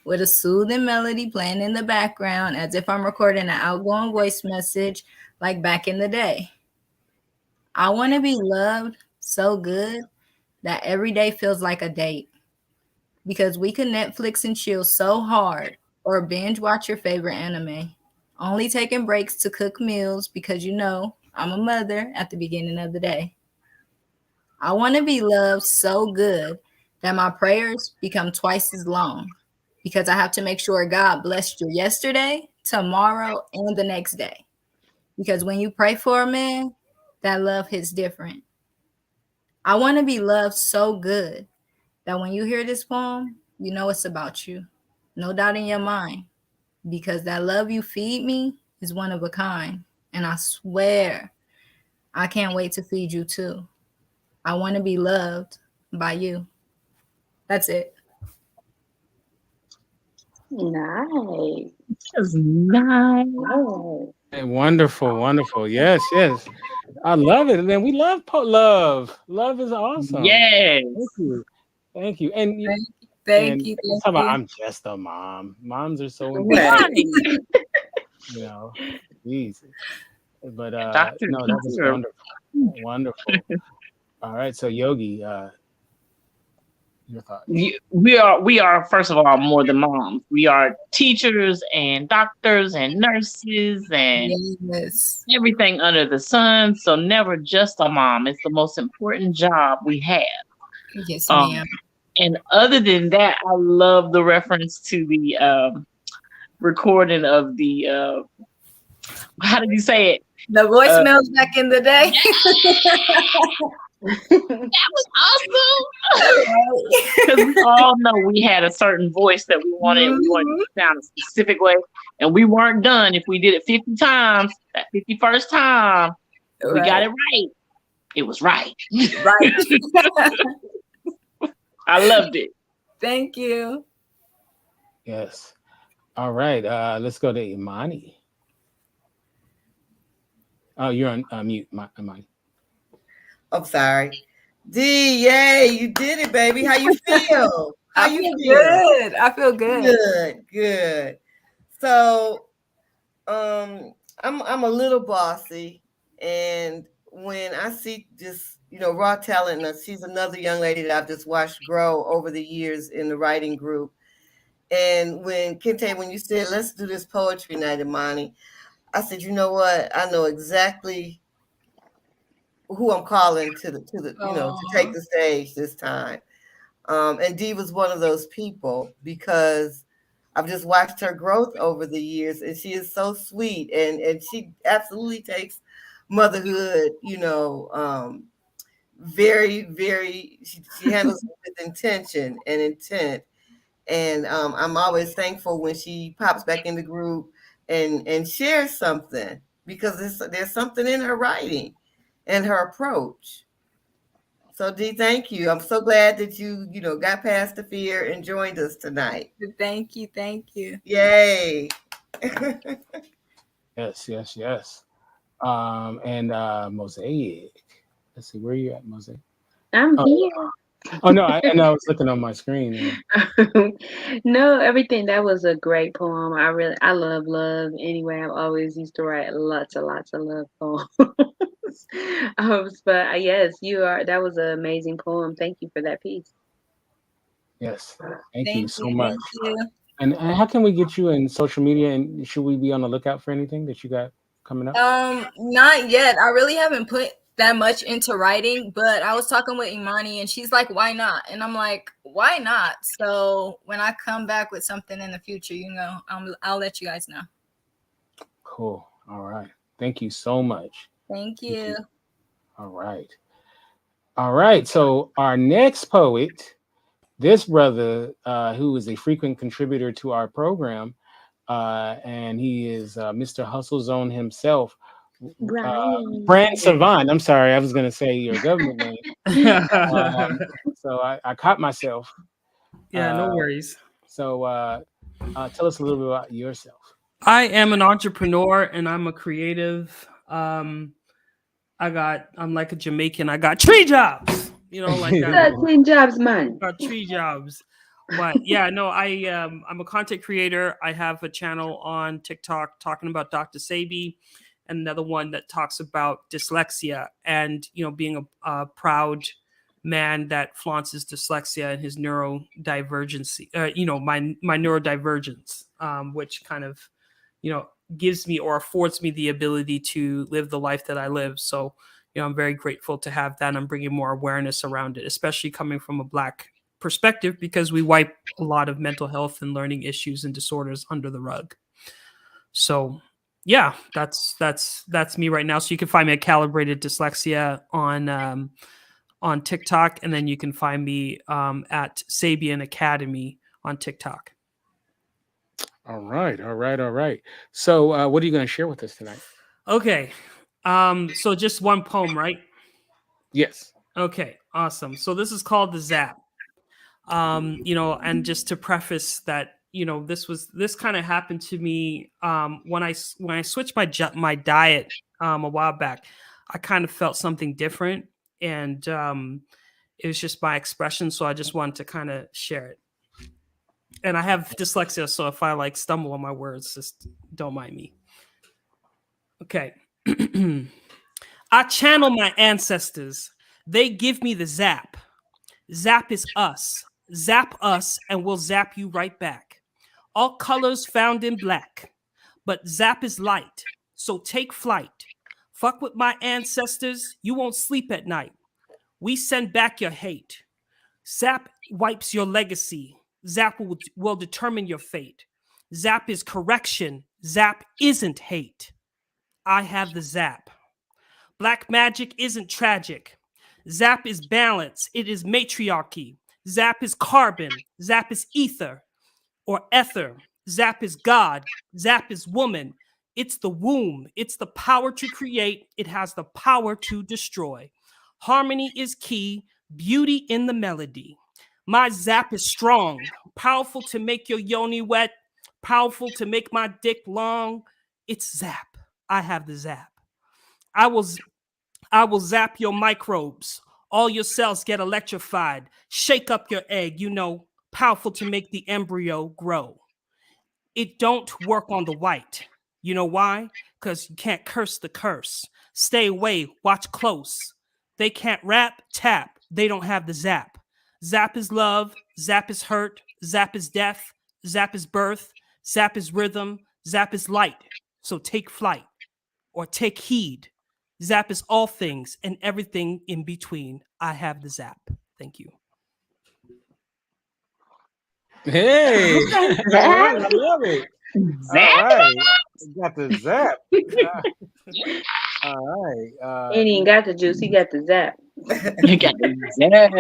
with a soothing melody playing in the background as if I'm recording an outgoing voice message like back in the day. I want to be loved so good that every day feels like a date because we can Netflix and chill so hard or binge watch your favorite anime, only taking breaks to cook meals because I'm a mother at the beginning of the day. I want to be loved so good that my prayers become twice as long because I have to make sure God blessed you yesterday, tomorrow, and the next day. Because when you pray for a man, that love hits different. I want to be loved so good that when you hear this poem, you know it's about you. No doubt in your mind. Because that love you feed me is one of a kind. And I swear, I can't wait to feed you too. I want to be loved by you. That's it. Nice. That's nice. Oh. Hey, wonderful, wonderful. Yes, yes. I love it. And then we love love. Love is awesome. Yes. Thank you. Thank you. And Thank and you. let's Thank talk about you. I'm just a mom. Moms are so Right. important, Right. you know. Jesus. But Dr. no, that was Peter. wonderful. Wonderful. All right. So Yogi, your thoughts. We are first of all more than moms. We are teachers and doctors and nurses and Yes. everything under the sun. So never just a mom. It's the most important job we have. Yes, Um, ma'am. and other than that, I love the reference to the recording of the how did you say it? The voicemails back in the day. That was awesome. Because we all know we had a certain voice that we wanted. We wanted Mhm. to sound a specific way, and we weren't done. If we did it 50 times, that 51st time, if we got Right. it right, it was right. Right. I loved it. Thank you. Yes. All right. Let's go to Imani. Oh, you're on mute, Imani. I'm sorry. Dee, yay, you did it, baby. How you feel? How I you feel feel? good. I feel good. Good, good. So, I'm a little bossy, and when I see just raw talent, and she's another young lady that I've just watched grow over the years in the writing group. And when Kente, when you said let's do this poetry night, Imani, I said, you know what? I know exactly who I'm calling to take Aw. the stage this time. And Dee was one of those people because I've just watched her growth over the years, and she is so sweet, and she absolutely takes motherhood, very, very. She handles it with intention and intent, and I'm always thankful when she pops back in the group and shares something because there's something in her writing and her approach. So Dee, thank you. I'm so glad that you got past the fear and joined us tonight. Thank you. Thank you. Yay. Yes, yes, yes. And Mosaic. Let's see, where are you at, Mosaic? I'm Oh, here. oh no, I was looking on my screen. No, everything that was a great poem. I love love. Anyway, I've always used to write lots of love poems. But yes, you are. That was an amazing poem. Thank you for that piece. Yes, thank you Thank so you. much. Thank you. And how can we get you in social media? And should we be on the lookout for anything that you got coming up? Not yet. I really haven't put that much into writing, but I was talking with Imani and she's like, why not? And I'm like, why not? So when I come back with something in the future, I'll let you guys know. Cool. All right. Thank you so much. Thank Thank you. you. All right. All right. So our next poet, this brother, who is a frequent contributor to our program, and he is Mr. Hustle Zone himself, Brian. Brand Savant. I'm sorry, I was going to say your government name. So I caught myself. Yeah, no Uh, worries. so tell us a little bit about yourself. I am an entrepreneur and I'm a creative. I'm like a Jamaican. I got 3 jobs. You know, like that. 13 jobs, man. Got 3 jobs. But yeah, no, I'm a content creator. I have a channel on TikTok talking about Dr. Sabi, and another one that talks about dyslexia and being a proud man that flaunts his dyslexia and his neurodivergency. My neurodivergence, which kind of gives me or affords me the ability to live the life that I live. So I'm very grateful to have that. I'm bringing more awareness around it, especially coming from a Black perspective, because we wipe a lot of mental health and learning issues and disorders under the rug. So yeah, that's me right now. So you can find me at Calibrated Dyslexia on TikTok, and then you can find me at Sabian Academy on TikTok. All right, all right, all right. So what are you going to share with us tonight? Okay, so just one poem, right? Yes. Okay, awesome. So this is called The Zap. And just to preface that, this kind of happened to me when I switched my diet a while back. I kind of felt something different, and it was just my expression. So I just wanted to kind of share it. And I have dyslexia, so if I stumble on my words, just don't mind me. Okay. I channel my ancestors. They give me the zap. Zap is us. Zap us and we'll zap you right back. All colors found in black. But zap is light, so take flight. Fuck with my ancestors, you won't sleep at night. We send back your hate. Zap wipes your legacy. Zap will determine your fate. Zap is correction. Zap isn't hate. I have the zap. Black magic isn't tragic. Zap is balance. It is matriarchy. Zap is carbon. Zap is ether or ether. Zap is God. Zap is woman. It's the womb. It's the power to create. It has the power to destroy. Harmony is key. Beauty in the melody. My zap is strong. Powerful to make your yoni wet. Powerful to make my dick long. It's zap. I have the zap. I will zap your microbes. All your cells get electrified. Shake up your egg, powerful to make the embryo grow. It don't work on the white. You know why? Because you can't curse the curse. Stay away, watch close. They can't rap, tap. They don't have the zap. Zap is love, zap is hurt, zap is death, zap is birth, zap is rhythm, zap is light. So take flight or take heed. Zap is all things and everything in between. I have the zap. Thank you. Hey, Zap. I love it. Zap. All right, got the zap. All right. He ain't even got the juice. He got the zap. You got the zap.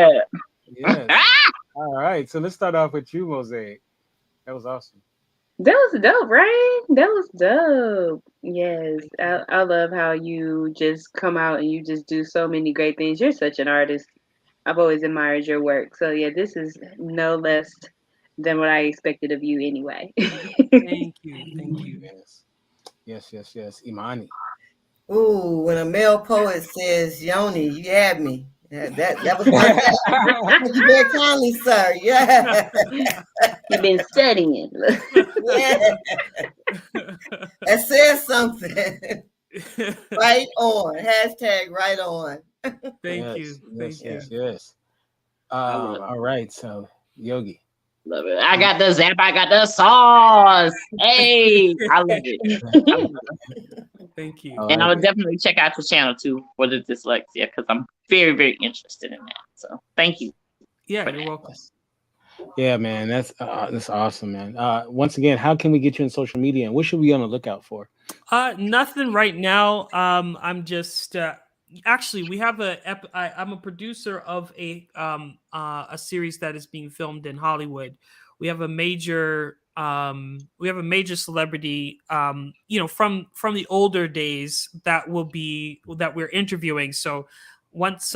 Yes. All right. So let's start off with you, Mosaic. That was awesome. That was dope, right? That was dope. Yes, I love how you just come out and you just do so many great things. You're such an artist. I've always admired your work. So yeah, this is no less than what I expected of you anyway. Thank you. Thank you. Yes. Imani. Ooh, when a male poet says Yoni, you had me. That was my thank you very kindly, sir. Yeah. You've been studying. Yeah. That says something. Right on. Hashtag right on. Thank you. Thank you. Yes. I love All right, so Yogi. Love it. I got the zap. I got the sauce. Hey, I love it. I love it. Thank you. I And I like would it. definitely check out your channel too for the dyslexia because I'm very, very interested in that. So thank you. Yeah, for you're that. welcome. Yeah, man, that's awesome, man. Once again, how can we get you in social media, and what should we be on the lookout for? Nothing right now. I'm just actually we have I'm a producer of a series that is being filmed in Hollywood. We have a major celebrity from the older days that we're interviewing. So once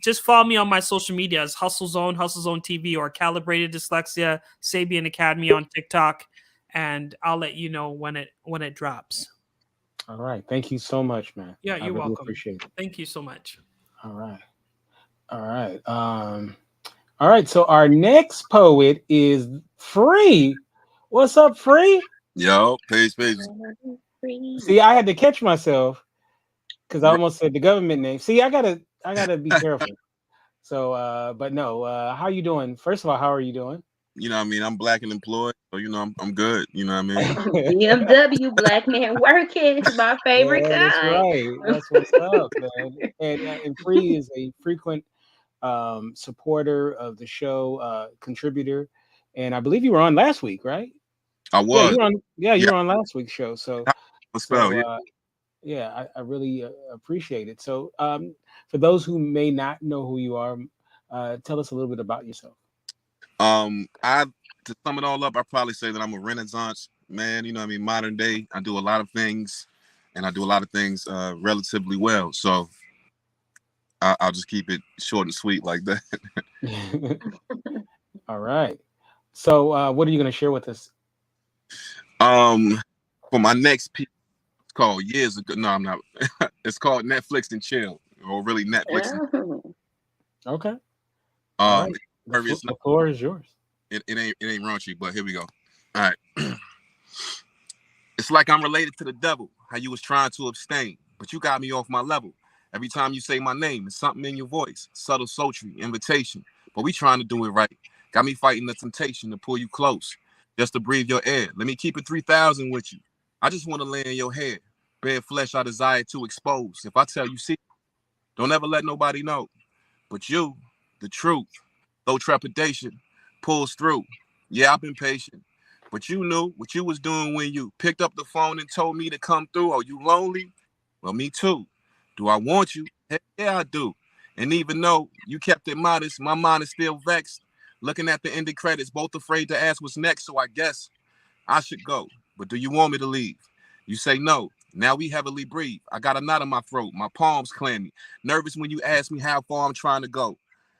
just follow me on my social media as Hustle Zone TV, or Calibrated Dyslexia Sabian Academy on TikTok, and I'll let you know when it drops. All right, thank you so much, man. Yeah, I you're really welcome. appreciate it. Thank you so much. All right. All right. So our next poet is Free. What's up, Free? Yo, peace. See, I had to catch myself because I almost said the government name. See, I gotta be careful. So, but no, how you doing? First of all, how are you doing? You know what I mean? I'm black and employed, so I'm good. You know what I mean? BMW, black man working, my favorite Yeah, that's kind. right. That's what's up, man. And Free is a frequent supporter of the show, contributor, and I believe you were on last week, right? I Yeah, you was. were on. Yeah, you Yeah. were on last week's show. So, What's up? so yeah, I really appreciate it. So, for those who may not know who you are, tell us a little bit about yourself. I to sum it all up, I probably say that I'm a Renaissance man. You know what I mean? Modern day. I do a lot of things, and I do a lot of things relatively well. So I'll just keep it short and sweet like that. All right. So, what are you going to share with us? For my next piece, it's called Years Ago. No, I'm not. It's called Netflix and Chill, or really Netflix. Okay. All right. The floor is yours. It ain't raunchy, but here we go. All right. It's like I'm related to the devil. How you was trying to abstain, but you got me off my level. Every time you say my name, it's something in your voice, subtle, sultry, invitation. But we trying to do it right. Got me fighting the temptation to pull you close, just to breathe your air. Let me keep it 3,000 with you. I just want to lay in your hair. Bare flesh I desire to expose. If I tell you, see, don't ever let nobody know. But you, the truth, though trepidation, pulls through. Yeah, I've been patient. But you knew what you was doing when you picked up the phone and told me to come through. Are you lonely? Well, me too. Do I want you? Heck yeah, I do. And even though you kept it modest, my mind is still vexed. Looking at the ending credits, both afraid to ask what's next, so I guess I should go. But do you want me to leave? You say no. Now we heavily breathe. I got a knot in my throat. My palms clammy. Nervous when you ask me how far I'm trying to go.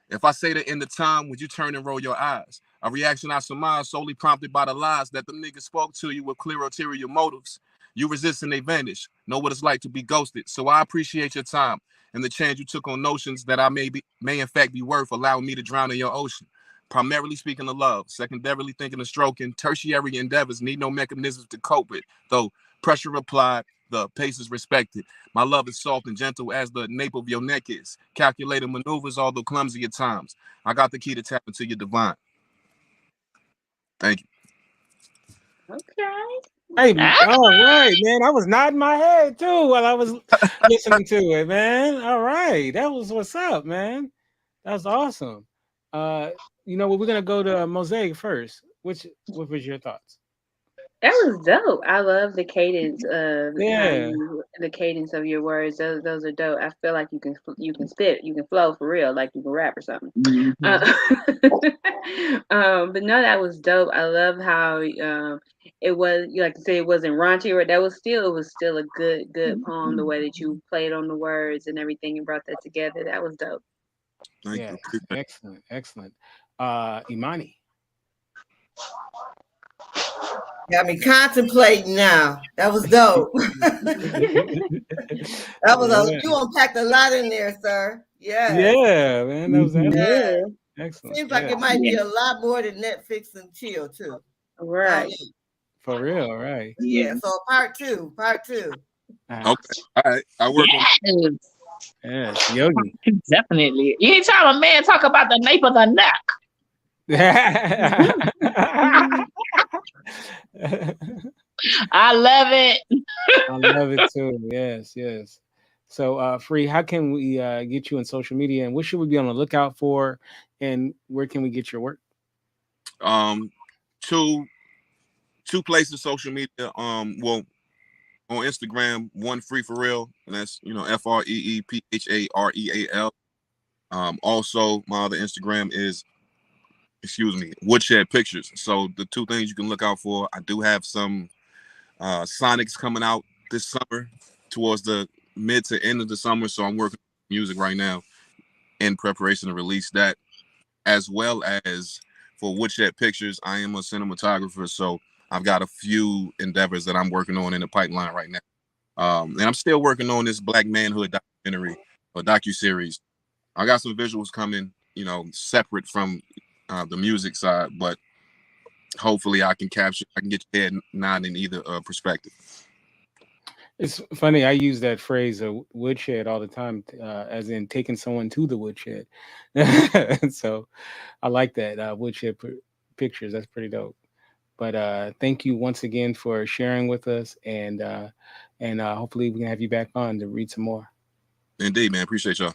If I say the end of time, would you turn and roll your eyes? A reaction I surmise solely prompted by the lies that the niggas spoke to you with clear ulterior motives. You resist and they vanish. Know what it's like to be ghosted. So I appreciate your time and the chance you took on notions that I may in fact be worth allowing me to drown in your ocean. Primarily speaking of love, secondarily thinking of stroking, tertiary endeavors need no mechanisms to cope with, though pressure applied, the pace is respected. My love is soft and gentle as the nape of your neck is. Calculated maneuvers, although clumsy at times. I got the key to tap into your divine. Thank you. Okay. Hey, all right, man. I was nodding my head too while I was listening to it, man. All right, that was what's up, man. That's awesome. What? We're gonna go to Mosaic first. What was your thoughts? That was dope. I love the cadence of Yeah. the cadence of your words. Those are dope. I feel like you can spit, you can flow for real, like you can rap or something. But no, that was dope. I love how it was. You like to say it wasn't raunchy, or it was still a good poem. The way that you played on the words and everything and brought that together, that was dope. Thank Yes, you. excellent. Imani. Got me contemplating now. That was dope. That was Yeah. you unpacked a lot in there, sir. Yes. Yeah, man, that was excellent. Yeah. Excellent. Seems like Yeah. it might be a lot more than Netflix and chill too. Right. For real, right? Yeah. So part two. Okay. All right. I work on. Yes, Yes, Yogi. definitely. Anytime a man talk about the nape of the neck, I love it. I love it too. Yes, yes. So, Free, how can we get you on social media, and what should we be on the lookout for, and where can we get your work? Um, two places social media. Well, on Instagram, one Free for Real, and that's FREEPHAREAL. Also, my other Instagram is, Woodshed Pictures. So the two things you can look out for. I do have some Sonics coming out this summer, towards the mid to end of the summer. So I'm working on music right now in preparation to release that, as well as for Woodshed Pictures. I am a cinematographer, so I've got a few endeavors that I'm working on in the pipeline right now. And I'm still working on this Black manhood documentary or docuseries. I got some visuals coming, separate from the music side, but hopefully I can get your head nodding in either perspective. It's funny. I use that phrase "woodshed" all the time, as in taking someone to the woodshed. So, I like that woodshed pictures. That's pretty dope. But thank you once again for sharing with us, and hopefully we can have you back on to read some more. Indeed, man. Appreciate y'all.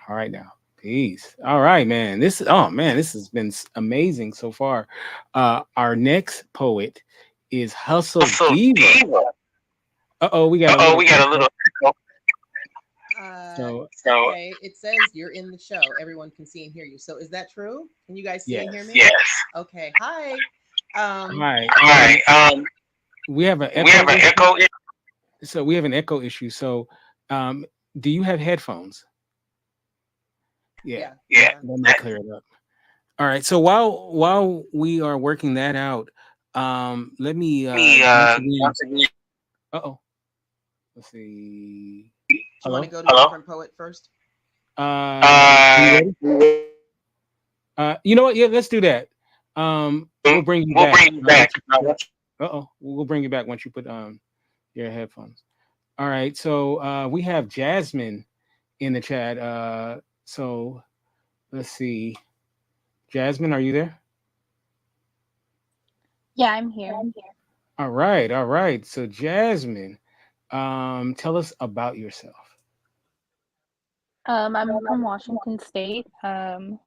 All right, now. Peace. All right, man. This has been amazing so far. Our next poet is Hustle Diva. We got a little. So okay, it says you're in the show. Everyone can see and hear you. So is that true? Can you guys see and hear me? Yes. Okay. Hi. Hi. We have an echo. So we have an echo issue. So, do you have headphones? Yeah. Let me clear it up. All right. So while we are working that out, let me once again. Uh-oh. Let's see. Do you want to go to a different poet first? You know what? Yeah, let's do that. We'll bring you back. We'll bring you back once you put your headphones. All right. So we have Jasmine in the chat. So let's see. Jasmine, are you there? Yeah, I'm here. All right. All right. So Jasmine, tell us about yourself. I'm from Washington State. I'm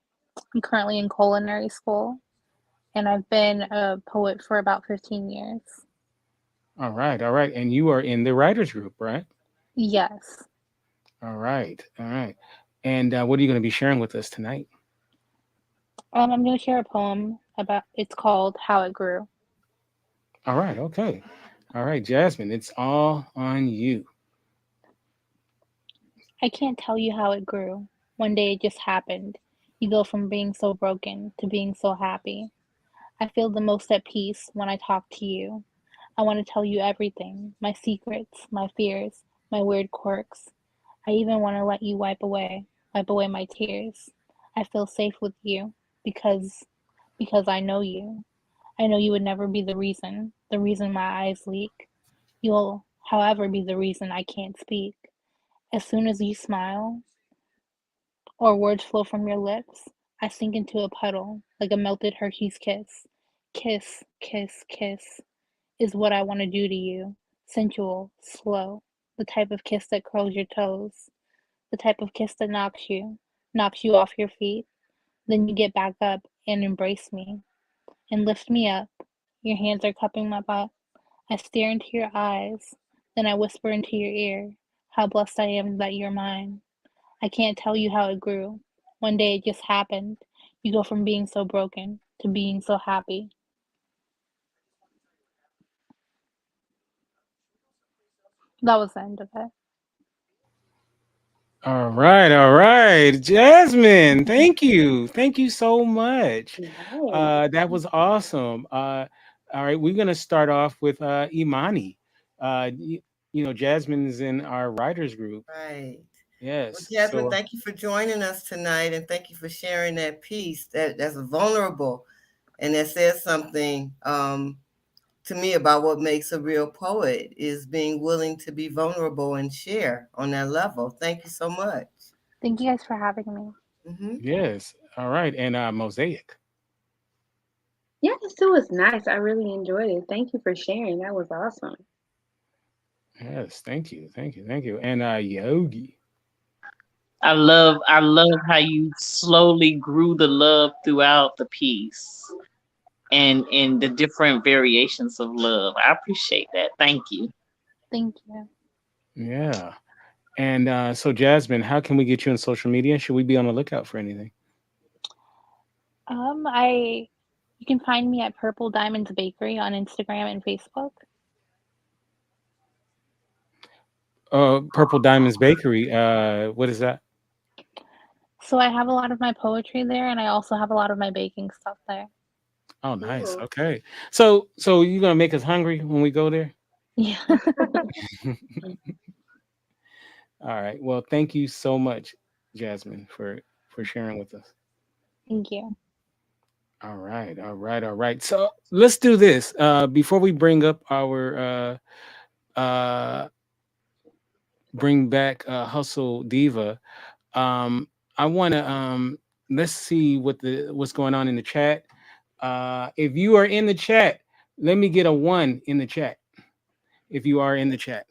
currently in culinary school, and I've been a poet for about 15 years. All right. All right. And you are in the writers group, right? Yes. All right. All right. And what are you going to be sharing with us tonight? I'm going to share a poem it's called How It Grew. All right. Okay. All right, Jasmine, it's all on you. I can't tell you how it grew. One day it just happened. You go from being so broken to being so happy. I feel the most at peace when I talk to you. I want to tell you everything, my secrets, my fears, my weird quirks. I even want to let you wipe away my tears. I feel safe with you because I know you. I know you would never be the reason my eyes leak. You'll, however, be the reason I can't speak. As soon as you smile or words flow from your lips, I sink into a puddle like a melted Hershey's kiss. Kiss, kiss, kiss is what I want to do to you. Sensual, slow, the type of kiss that curls your toes, the type of kiss that knocks you off your feet. Then you get back up and embrace me and lift me up. Your hands are cupping my butt. I stare into your eyes. Then I whisper into your ear, how blessed I am that you're mine. I can't tell you how it grew. One day it just happened. You go from being so broken to being so happy. That was the end of it. All right, all right. Jasmine, thank you so much. Nice. That was awesome. All right, we're gonna start off with Imani. You know, Jasmine's in our writers group. Right. Well, Yes. Jasmine, thank you for joining us tonight, and thank you for sharing that piece that's vulnerable, and that says something to me about what makes a real poet is being willing to be vulnerable and share on that level. Thank you so much. Thank you guys for having me. Yes. All right, and Mosaic. Yes, it was nice. I really enjoyed it. Thank you for sharing. That was awesome. Yes. Thank you. Thank you. Thank you. And Yogi. I love how you slowly grew the love throughout the piece and the different variations of love. I appreciate that. Thank you. Thank you. Yeah. And so, Jasmine, how can we get you on social media? Should we be on the lookout for anything? I You can find me at Purple Diamonds Bakery on Instagram and Facebook. Purple Diamonds Bakery. What is that? So I have a lot of my poetry there, and I also have a lot of my baking stuff there. Oh, nice. Cool. Okay. So you're gonna make us hungry when we go there? Yeah. All right. Well, thank you so much, Jasmine, for sharing with us. Thank you. All right. All right. All right. So let's do this. Before we bring up our bring back Hustle Diva, um, I want to let's see what's going on in the chat. If you are in the chat, let me get a one in the chat. If you are in the chat,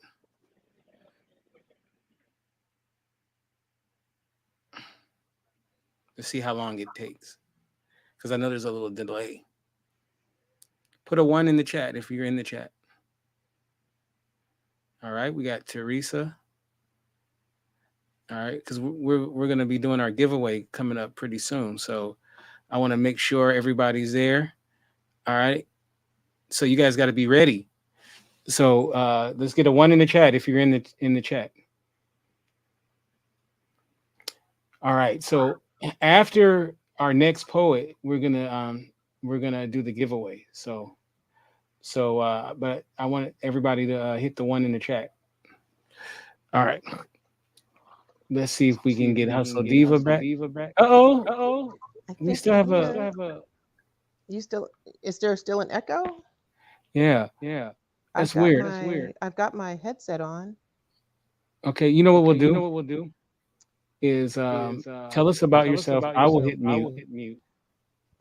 let's see how long it takes because I know there's a little delay. Put a one in the chat if you're in the chat. All right, we got Theresa. All right, because we're gonna be doing our giveaway coming up pretty soon, so I want to make sure everybody's there. All right, so you guys got to be ready. So let's get a one in the chat if you're in the chat. All right, so after our next poet, we're gonna do the giveaway. But I want everybody to hit the one in the chat. All right. Let's see if we can get Hustle Diva back. Uh oh. I We think still I'm have here. a. You still? Is there still an echo? Yeah. I've That's got weird. my I've got my headset on. Okay. You know what we'll do is tell us about yourself. I will hit mute,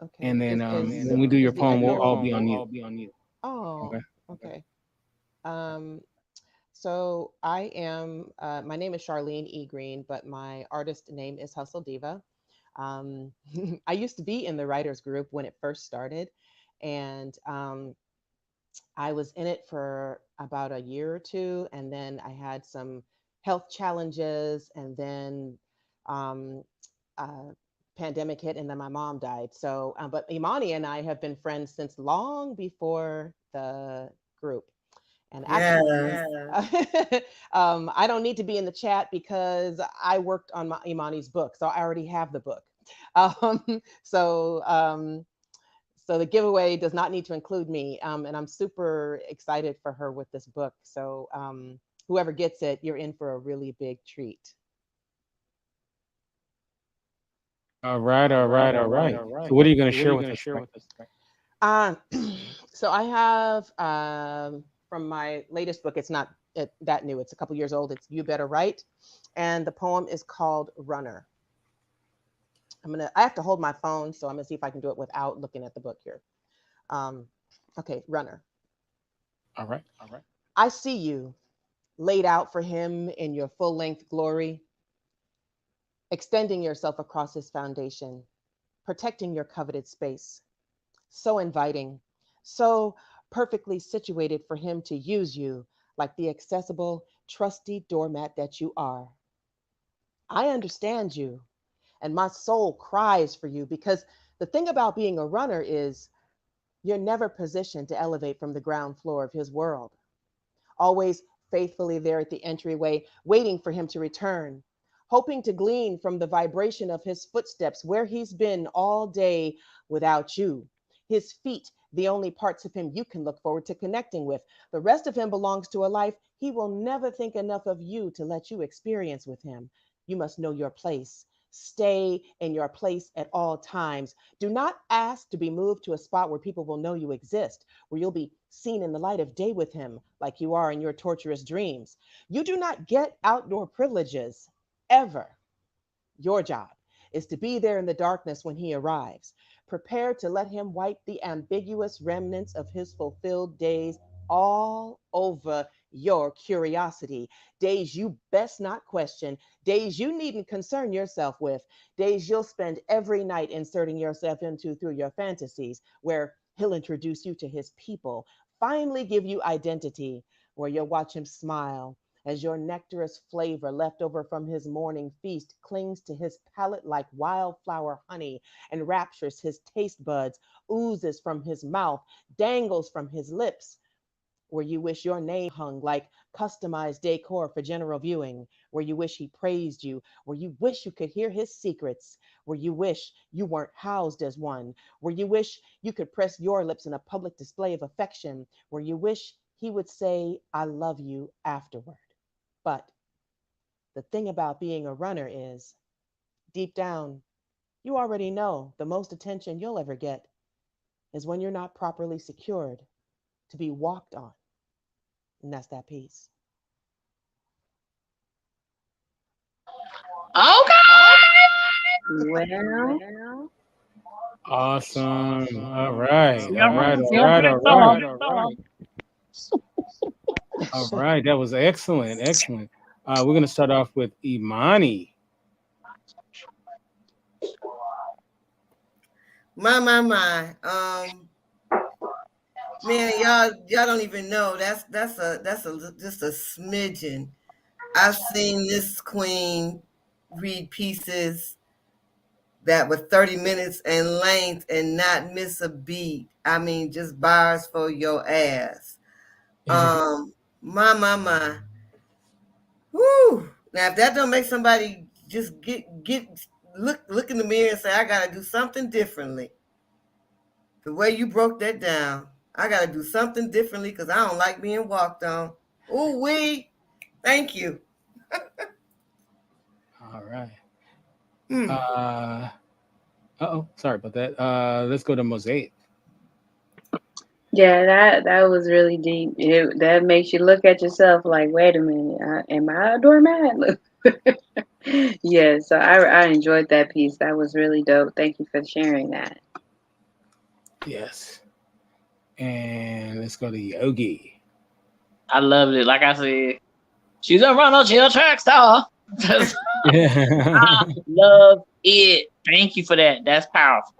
Okay. and then Is when we do your is the poem, we'll echo? all be on mute. Oh, Okay. okay. Um, so I am. My name is Charlene E. Green, but my artist name is Hustle Diva. Um, I used to be in the writers group when it first started, and I was in it for about a year or two, and then I had some health challenges, and then um, uh, pandemic hit, and then my mom died. So, but Imani and I have been friends since long before the group. And actually, Yes. I don't need to be in the chat because I worked on Imani's book, so I already have the book. So so the giveaway does not need to include me, and I'm super excited for her with this book. So whoever gets it, you're in for a really big treat. All right. All right. All right. So what are you going to share with us tonight? Um, so I have from my latest book. It's not that new. It's a couple years old. It's You Better Write, and the poem is called Runner. I have to hold my phone, so I'm gonna see if I can do it without looking at the book here. Um, okay, Runner. All right. All right. I see you laid out for him in your full length glory, extending yourself across his foundation, protecting your coveted space. So inviting, so perfectly situated for him to use you like the accessible, trusty doormat that you are. I understand you, and my soul cries for you because the thing about being a runner is you're never positioned to elevate from the ground floor of his world, always faithfully there at the entryway, waiting for him to return, hoping to glean from the vibration of his footsteps where he's been all day without you. His feet, the only parts of him you can look forward to connecting with. The rest of him belongs to a life he will never think enough of you to let you experience with him. You must know your place. Stay in your place at all times. Do not ask to be moved to a spot where people will know you exist, where you'll be seen in the light of day with him, like you are in your torturous dreams. You do not get outdoor privileges ever. Your job is to be there in the darkness when he arrives, prepared to let him wipe the ambiguous remnants of his fulfilled days all over your curiosity. Days you best not question, days you needn't concern yourself with, days you'll spend every night inserting yourself into through your fantasies, where he'll introduce you to his people, finally give you identity, where you'll watch him smile as your nectarous flavor left over from his morning feast clings to his palate like wildflower honey and raptures his taste buds, oozes from his mouth, dangles from his lips, where you wish your name hung like customized decor for general viewing, where you wish he praised you, where you wish you could hear his secrets, where you wish you weren't housed as one, where you wish you could press your lips in a public display of affection, where you wish he would say, I love you afterward. But the thing about being a runner is, deep down, you already know the most attention you'll ever get is when you're not properly secured to be walked on. And that's that piece. Well, Awesome. All right. See, All I'm right. running. All See, I'm right. pretty All strong. right. All right. All right. That was excellent. Excellent. We're gonna start off with Imani. My. Man, y'all don't even know. That's just a smidgen. I've seen this queen read pieces that were 30 minutes in length and not miss a beat. I mean, just bars for your ass. My. Woo! Now, if that don't make somebody just look in the mirror and say, I gotta do something differently. The way you broke that down, I gotta do something differently because I don't like being walked on. Ooh wee! Thank you. All right. Oh, sorry about that. Let's go to Mosaic. yeah, that was really deep. That makes you look at yourself like, wait a minute, am I a doormat? Yeah, so I enjoyed that piece. That was really dope. Thank you for sharing that. Yes. And let's go to Yogi. I loved it. Like I said, she's a runner, she's a track star. I love it. Thank you for that. That's powerful.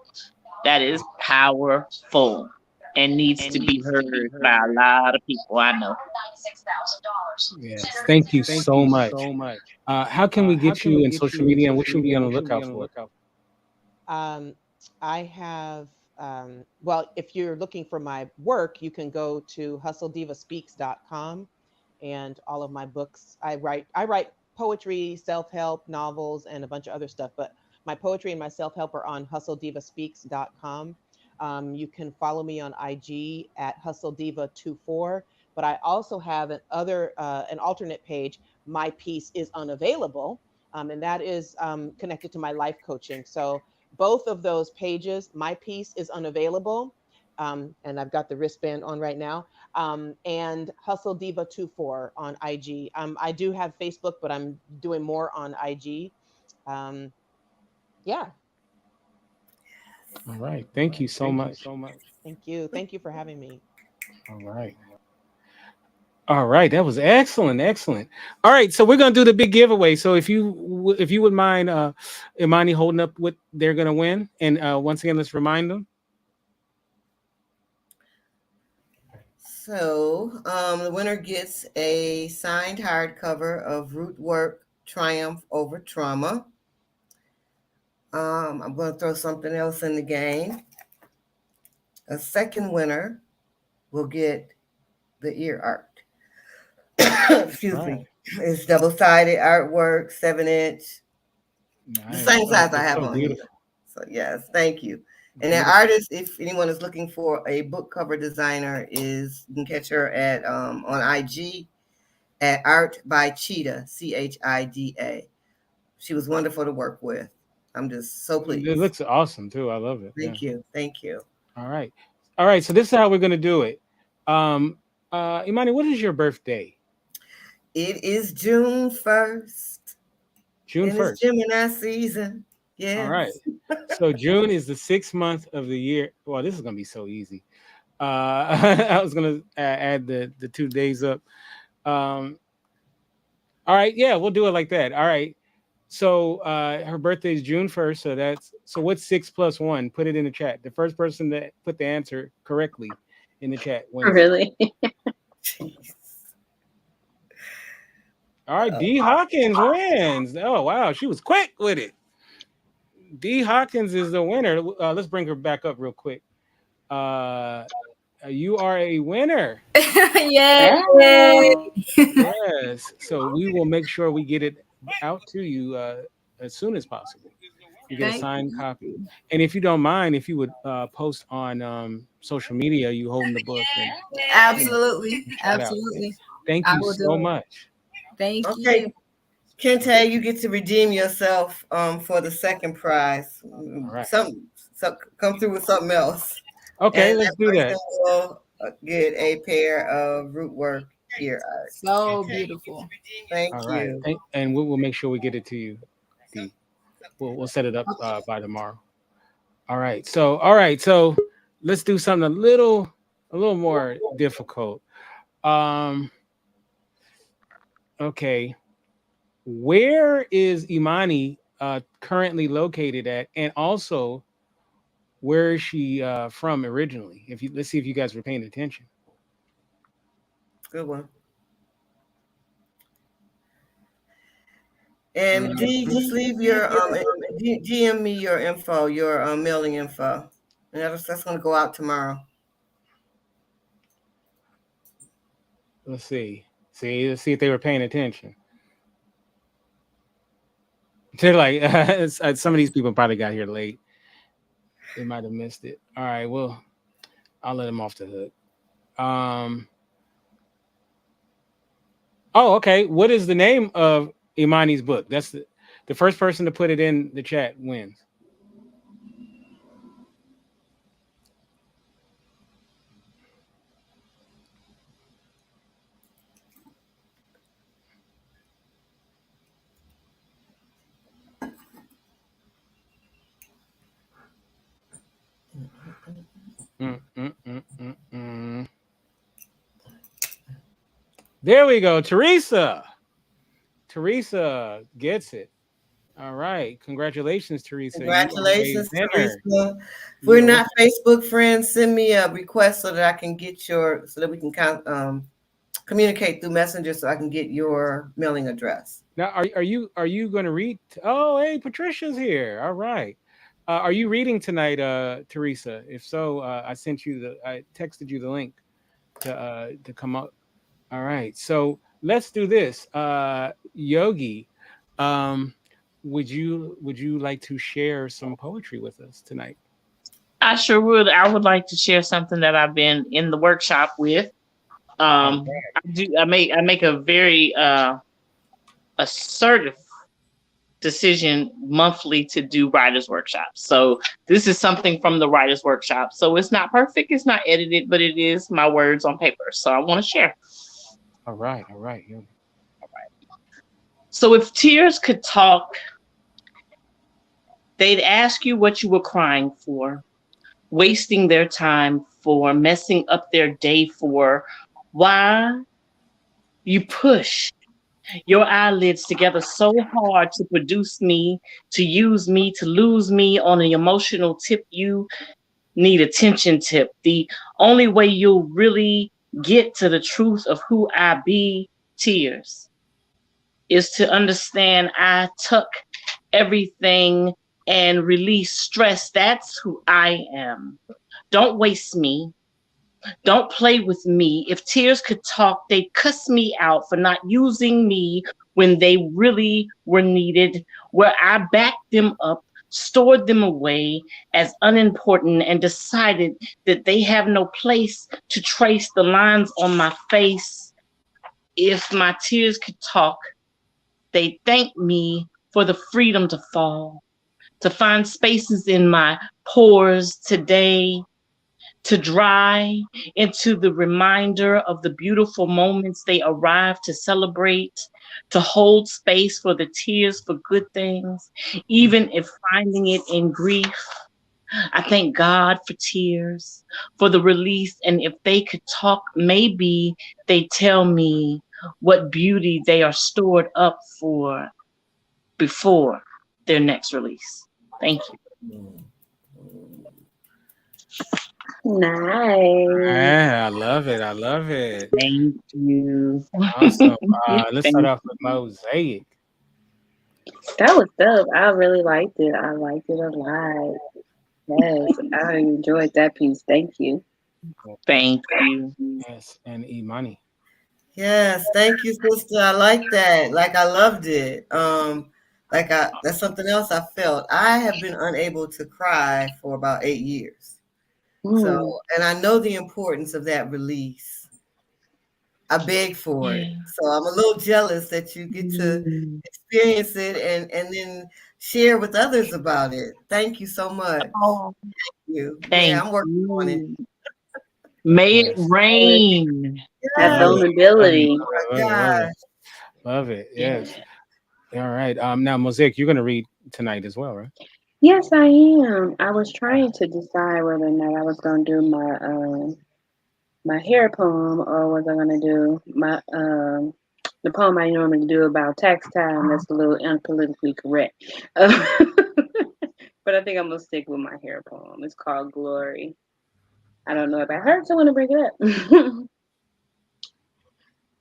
That is powerful and needs to be heard by a lot of people I know. Yes. Thank you so much. How can we get you in social media and what should we be on the lookout for? I have, well, if you're looking for my work, you can go to hustledivaspeaks.com and all of my books. I write poetry, self-help, novels, and a bunch of other stuff, but my poetry and my self-help are on hustledivaspeaks.com. You can follow me on IG at hustlediva24, but I also have an alternate page. My piece is unavailable, and that is connected to my life coaching. So both of those pages, my piece is unavailable, and I've got the wristband on right now, and Hustle Diva 24 on IG. I do have Facebook, but I'm doing more on IG. Yeah. All right. Thank you so much. Thank you. Thank you for having me. All right. All right, that was excellent, excellent. All right, so we're gonna do the big giveaway. So if you would mind, Imani holding up what they're gonna win, and once again, let's remind them. So the winner gets a signed hardcover of Root Work Triumph Over Trauma. I'm going to throw something else in the game. A second winner will get the ear art. Excuse me. It's double-sided artwork, 7-inch. The Nice. same Oh, size I it's have so on here. beautiful. So yes, thank you. And the Beautiful. artist, if anyone is looking for a book cover designer, is you can catch her at on IG at Art by Cheetah, Chida. She was wonderful to work with. I'm just so It pleased. looks awesome too. I love it. Yeah. Thank you. Thank you. All right. All right. So this is how we're gonna do it. Um, Imani, what is your birthday? It is June 1st, June and it's 1st. Gemini season. All right. Yes. So June is the 6th month of the year. Well, this is gonna be so easy. I was gonna add the 2 days up. Um, all right. Yeah, we'll do it like that. All right. So her birthday is June 1st. So what's 6 plus 1? Put it in the chat. The first person that put the answer correctly in the chat wins. Really? All right, Dee Hawkins wins. Oh wow, she was quick with it. Dee Hawkins is the winner. Let's bring her back up real quick. You are a winner. Yay! Yes. So we will make sure we get it out to you as soon as possible. You get a Thank signed you. copy. And if you don't mind, if you would post on social media, you holding the book. And, Absolutely. shout out. Absolutely. Thank I you will so do it. much. Thank Okay. you. Kente, you get to redeem yourself for the second prize. right. Come through with something else. Okay, And let's do person that. will get a pair of Rootwork ear art. So beautiful. Thank All right. you. And we'll make sure we get it to you, Dee. We'll set it up by tomorrow. All right. So let's do something a little more difficult. Okay. Where is Imani currently located at, and also where is she from originally? Let's see if you guys were paying attention. Good one. And Dee, just leave your DM me your info, your mailing info, and that's going to go out tomorrow. Let's see. Let's see if they were paying attention. They're like, some of these people probably got here late. They might have missed it. All right, well, I'll let them off the hook. Oh, okay. What is the name of Imani's book? That's the first person to put it in the chat wins. There we go. Theresa gets it. All right. Congratulations, Theresa. Congratulations, Theresa. If we're not Facebook friends, send me a request so that I can get so that we can communicate through Messenger so I can get your mailing address. Now, are you going to read? Oh, hey, Patricia's here. All right. Are you reading tonight, Theresa? If so, I texted you the link to come up. All right. So let's do this. Yogi, would you like to share some poetry with us tonight? I sure would. I would like to share something that I've been in the workshop with. I make a very assertive decision monthly to do writers workshops. So this is something from the writers workshop. So it's not perfect, it's not edited, but it is my words on paper. So I want to share. All right. So if tears could talk, they'd ask you what you were crying for, wasting their time for, messing up their day for, why you push your eyelids together so hard to produce me, to use me, to lose me on an emotional tip. You need attention tip. The only way you'll really get to the truth of who I be, tears, is to understand I took everything and release stress. That's who I am. Don't waste me. Don't play with me. If tears could talk, they'd cuss me out for not using me when they really were needed, where I backed them up, stored them away as unimportant, and decided that they have no place to trace the lines on my face. If my tears could talk, they'd thank me for the freedom to fall, to find spaces in my pores today, to dry into the reminder of the beautiful moments they arrive to celebrate, to hold space for the tears for good things, even if finding it in grief. I thank God for tears, for the release, and if they could talk, maybe they tell me what beauty they are stored up for before their next release. Thank you. Nice. Yeah, I love it. I love it. Thank you. Awesome. Let's start Thank off with Mosaic. That was dope. I really liked it. I liked it a lot. Yes, I enjoyed that piece. Thank you. Thank you. Yes, and Imani. Yes, thank you, sister. I like that. Like I loved it. That's something else I felt. I have been unable to cry for about 8 years. So, and I know the importance of that release. I beg for it. So I'm a little jealous that you get to experience it and then share with others about it. Thank you so much. Oh, thank you. thank Yeah, I'm working on it. May it rain. That Love it. vulnerability. Love it. Love it. Love it. Yes. All right. Now Mosaic, you're gonna read tonight as well, right? Yes, I am. I was trying to decide whether or not I was gonna do my hair poem or was I gonna do my the poem I normally do about tax time. That's a little unpolitically correct. But I think I'm gonna stick with my hair poem. It's called Glory. I don't know if I heard someone to bring it up.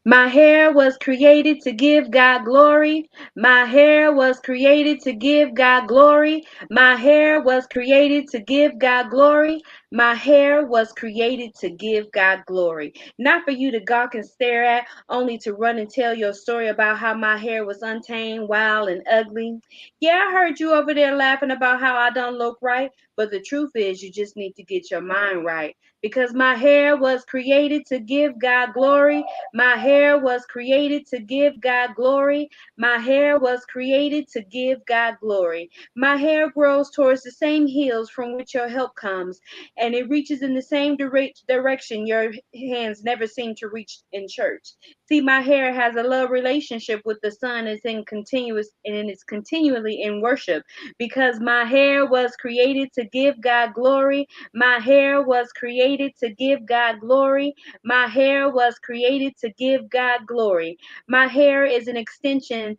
My hair was created to give God glory. My hair was created to give God glory. My hair was created to give God glory. My hair was created to give God glory. Not for you to gawk and stare at, only to run and tell your story about how my hair was untamed, wild, and ugly. Yeah, I heard you over there laughing about how I don't look right, but the truth is you just need to get your mind right. Because my hair was created to give God glory. My hair was created to give God glory. My hair was created to give God glory. My hair grows towards the same hills from which your help comes, and it reaches in the same direction your hands never seem to reach in church. See, my hair has a love relationship with the sun. It's in continuous and it's continually in worship because my hair was created to give God glory. My hair was created to give God glory. My hair was created to give God glory. My hair is an extension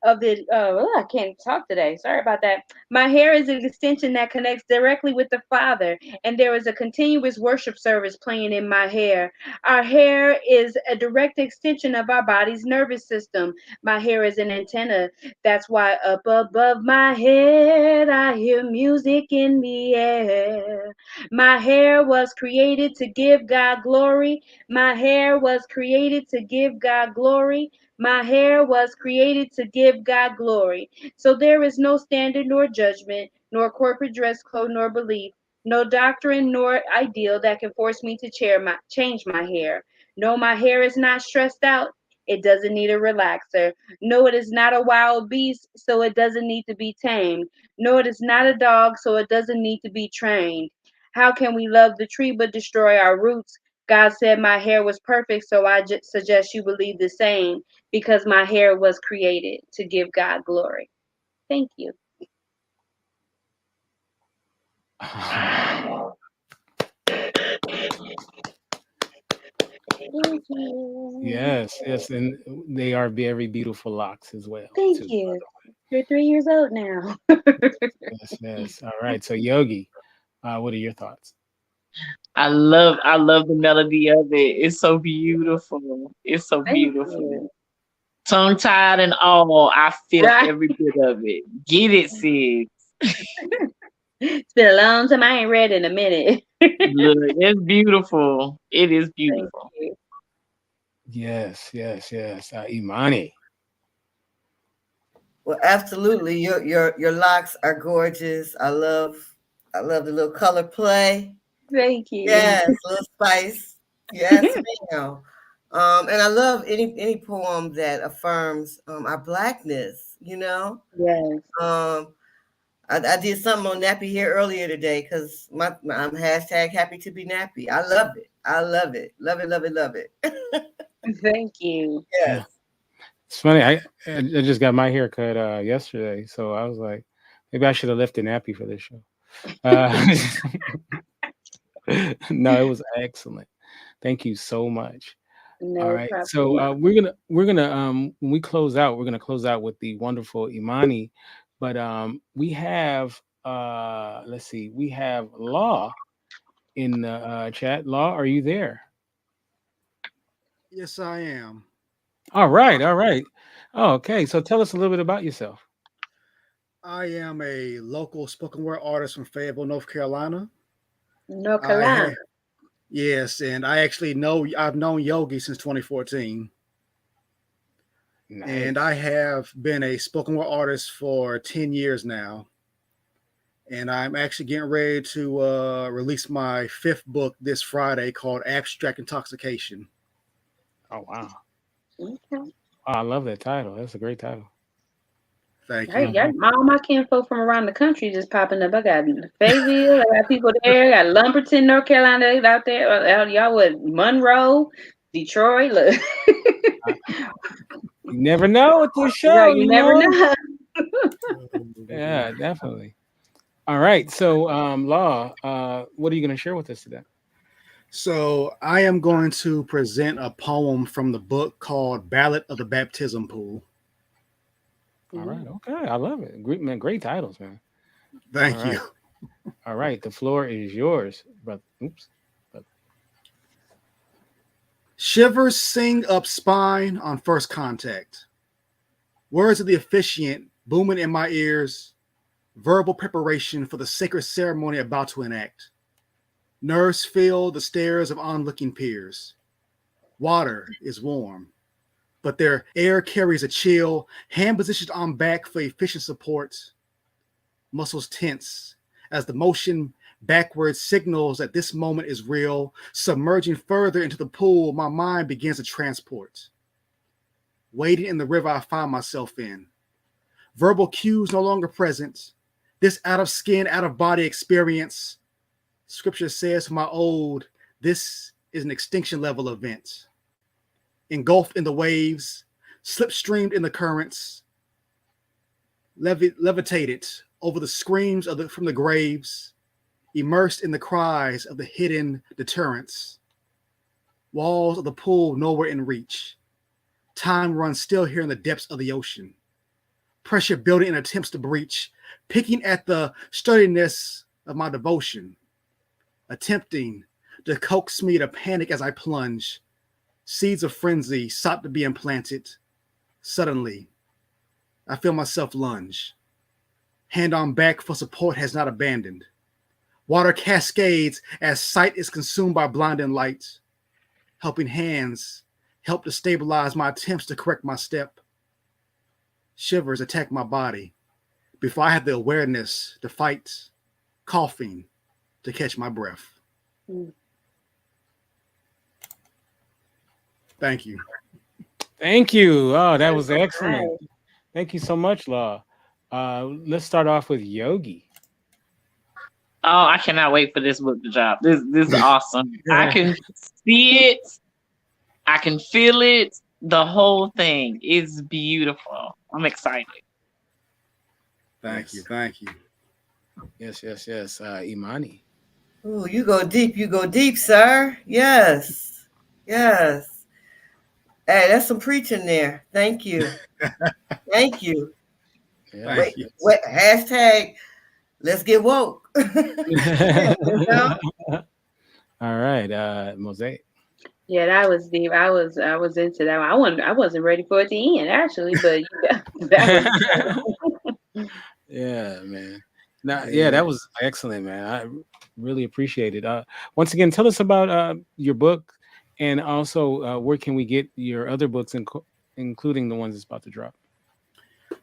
of the I can't talk today. Sorry about that. My hair is an extension that connects directly with the Father, and there is a continuous worship service playing in my hair. Our hair is a direct extension of our body's nervous system. My hair is an antenna. That's why up above my head I hear music in the air. My hair was created to give God glory. My hair was created to give God glory. My hair was created to give God glory. So there is no standard nor judgment, nor corporate dress code nor belief, no doctrine nor ideal that can force me to change my hair. No, my hair is not stressed out. It doesn't need a relaxer. No, it is not a wild beast, so it doesn't need to be tamed. No, it is not a dog, so it doesn't need to be trained. How can we love the tree but destroy our roots? God said my hair was perfect, so I just suggest you believe the same because my hair was created to give God glory. Thank you. Thank you. Yes, yes, and they are very beautiful locks as well. Thank Too, you. You're 3 years old now. yes, yes. All right. So Yogi, what are your thoughts? I love the melody of it. It's so beautiful. It's so Thank beautiful. you. Tongue tied and all, I feel every bit of it. Get it, sis. It's been a long time. I ain't read in a minute. Look, it's beautiful. It is Thank beautiful. you. Yes, yes, yes. Imani. Well, absolutely. Your locks are gorgeous. I love the little color play. Thank you. Yes, a little spice. Yes, ma'am. And I love any poem that affirms our blackness. Yes. I did something on nappy hair earlier today because I'm hashtag happy to be nappy. I love it. I love it. Love it. Love it. Love it. Thank you. Yeah. Yes. It's funny. I just got my hair cut yesterday, so I was like, maybe I should have left it nappy for this show. Uh, no, it was excellent. Thank you so much. All No right. So problem. we're gonna when we close out, we're gonna close out with the wonderful Imani. But we have let's see, we have Law in the chat. Law, are you there? Yes, I am. All right, all right. Oh, okay. So tell us a little bit about yourself. I am a local spoken word artist from Fayetteville, North Carolina. North I Carolina. have, yes, and I've known Yogi since 2014. And I Nice. have been a spoken word artist for 10 years now. And I'm actually getting ready to release my fifth book this Friday called Abstract Intoxication. Oh wow. Okay. Oh, I love that title. That's a great title. Thank Hey, you. got all my kinfolk from around the country just popping up. I got Fayetteville, I got people there. I got Lumberton, North Carolina out there. Y'all with Monroe, Detroit. Look, You never know with this right? show, You you never know? know. Yeah, definitely. All right. So Law, what are you gonna share with us today? So I am going to present a poem from the book called Ballad of the Baptism Pool. All right. Okay. I love it. Great man, great titles, man. All Thank right. you. All right. The floor is yours, brother. Oops. Shivers sing up spine on first contact. Words of the officiant booming in my ears. Verbal preparation for the sacred ceremony about to enact. Nerves feel the stares of onlooking peers. Water is warm, but their air carries a chill. Hand positioned on back for efficient support. Muscles tense as the motion backwards signals that this moment is real. Submerging further into the pool, my mind begins to transport. Wading in the river I find myself in. Verbal cues no longer present. This out of skin, out of body experience. Scripture says for my old, this is an extinction level event. Engulfed in the waves, slipstreamed in the currents, levitated over the screams from the graves, immersed in the cries of the hidden deterrents. Walls of the pool nowhere in reach. Time runs still here in the depths of the ocean. Pressure building in attempts to breach, picking at the sturdiness of my devotion, attempting to coax me to panic as I plunge. Seeds of frenzy sought to be implanted. Suddenly, I feel myself lunge. Hand on back for support has not abandoned. Water cascades as sight is consumed by blinding light. Helping hands help to stabilize my attempts to correct my step. Shivers attack my body before I have the awareness to fight, coughing to catch my breath. Thank you. Thank you. Oh, that was Nice. excellent. Thank you so much, Law. Let's start off with Yogi. Oh, I cannot wait for this book to drop. This is awesome. I can see it. I can feel it. The whole thing is beautiful. I'm excited. Thank you. Thank you. Yes, yes, yes. Imani. Ooh, you go deep, sir. Yes. Yes. Hey, that's some preaching there. Thank you. Thank you. Yes, Wait, hashtag let's get woke. All right, Mosaic. Yeah, that was deep. I was into that one. I wasn't ready for it to end actually, but that was Yeah, man. Yeah, that was excellent, man. I really appreciate it. Once again, tell us about your book, and also where can we get your other books, including the ones that's about to drop.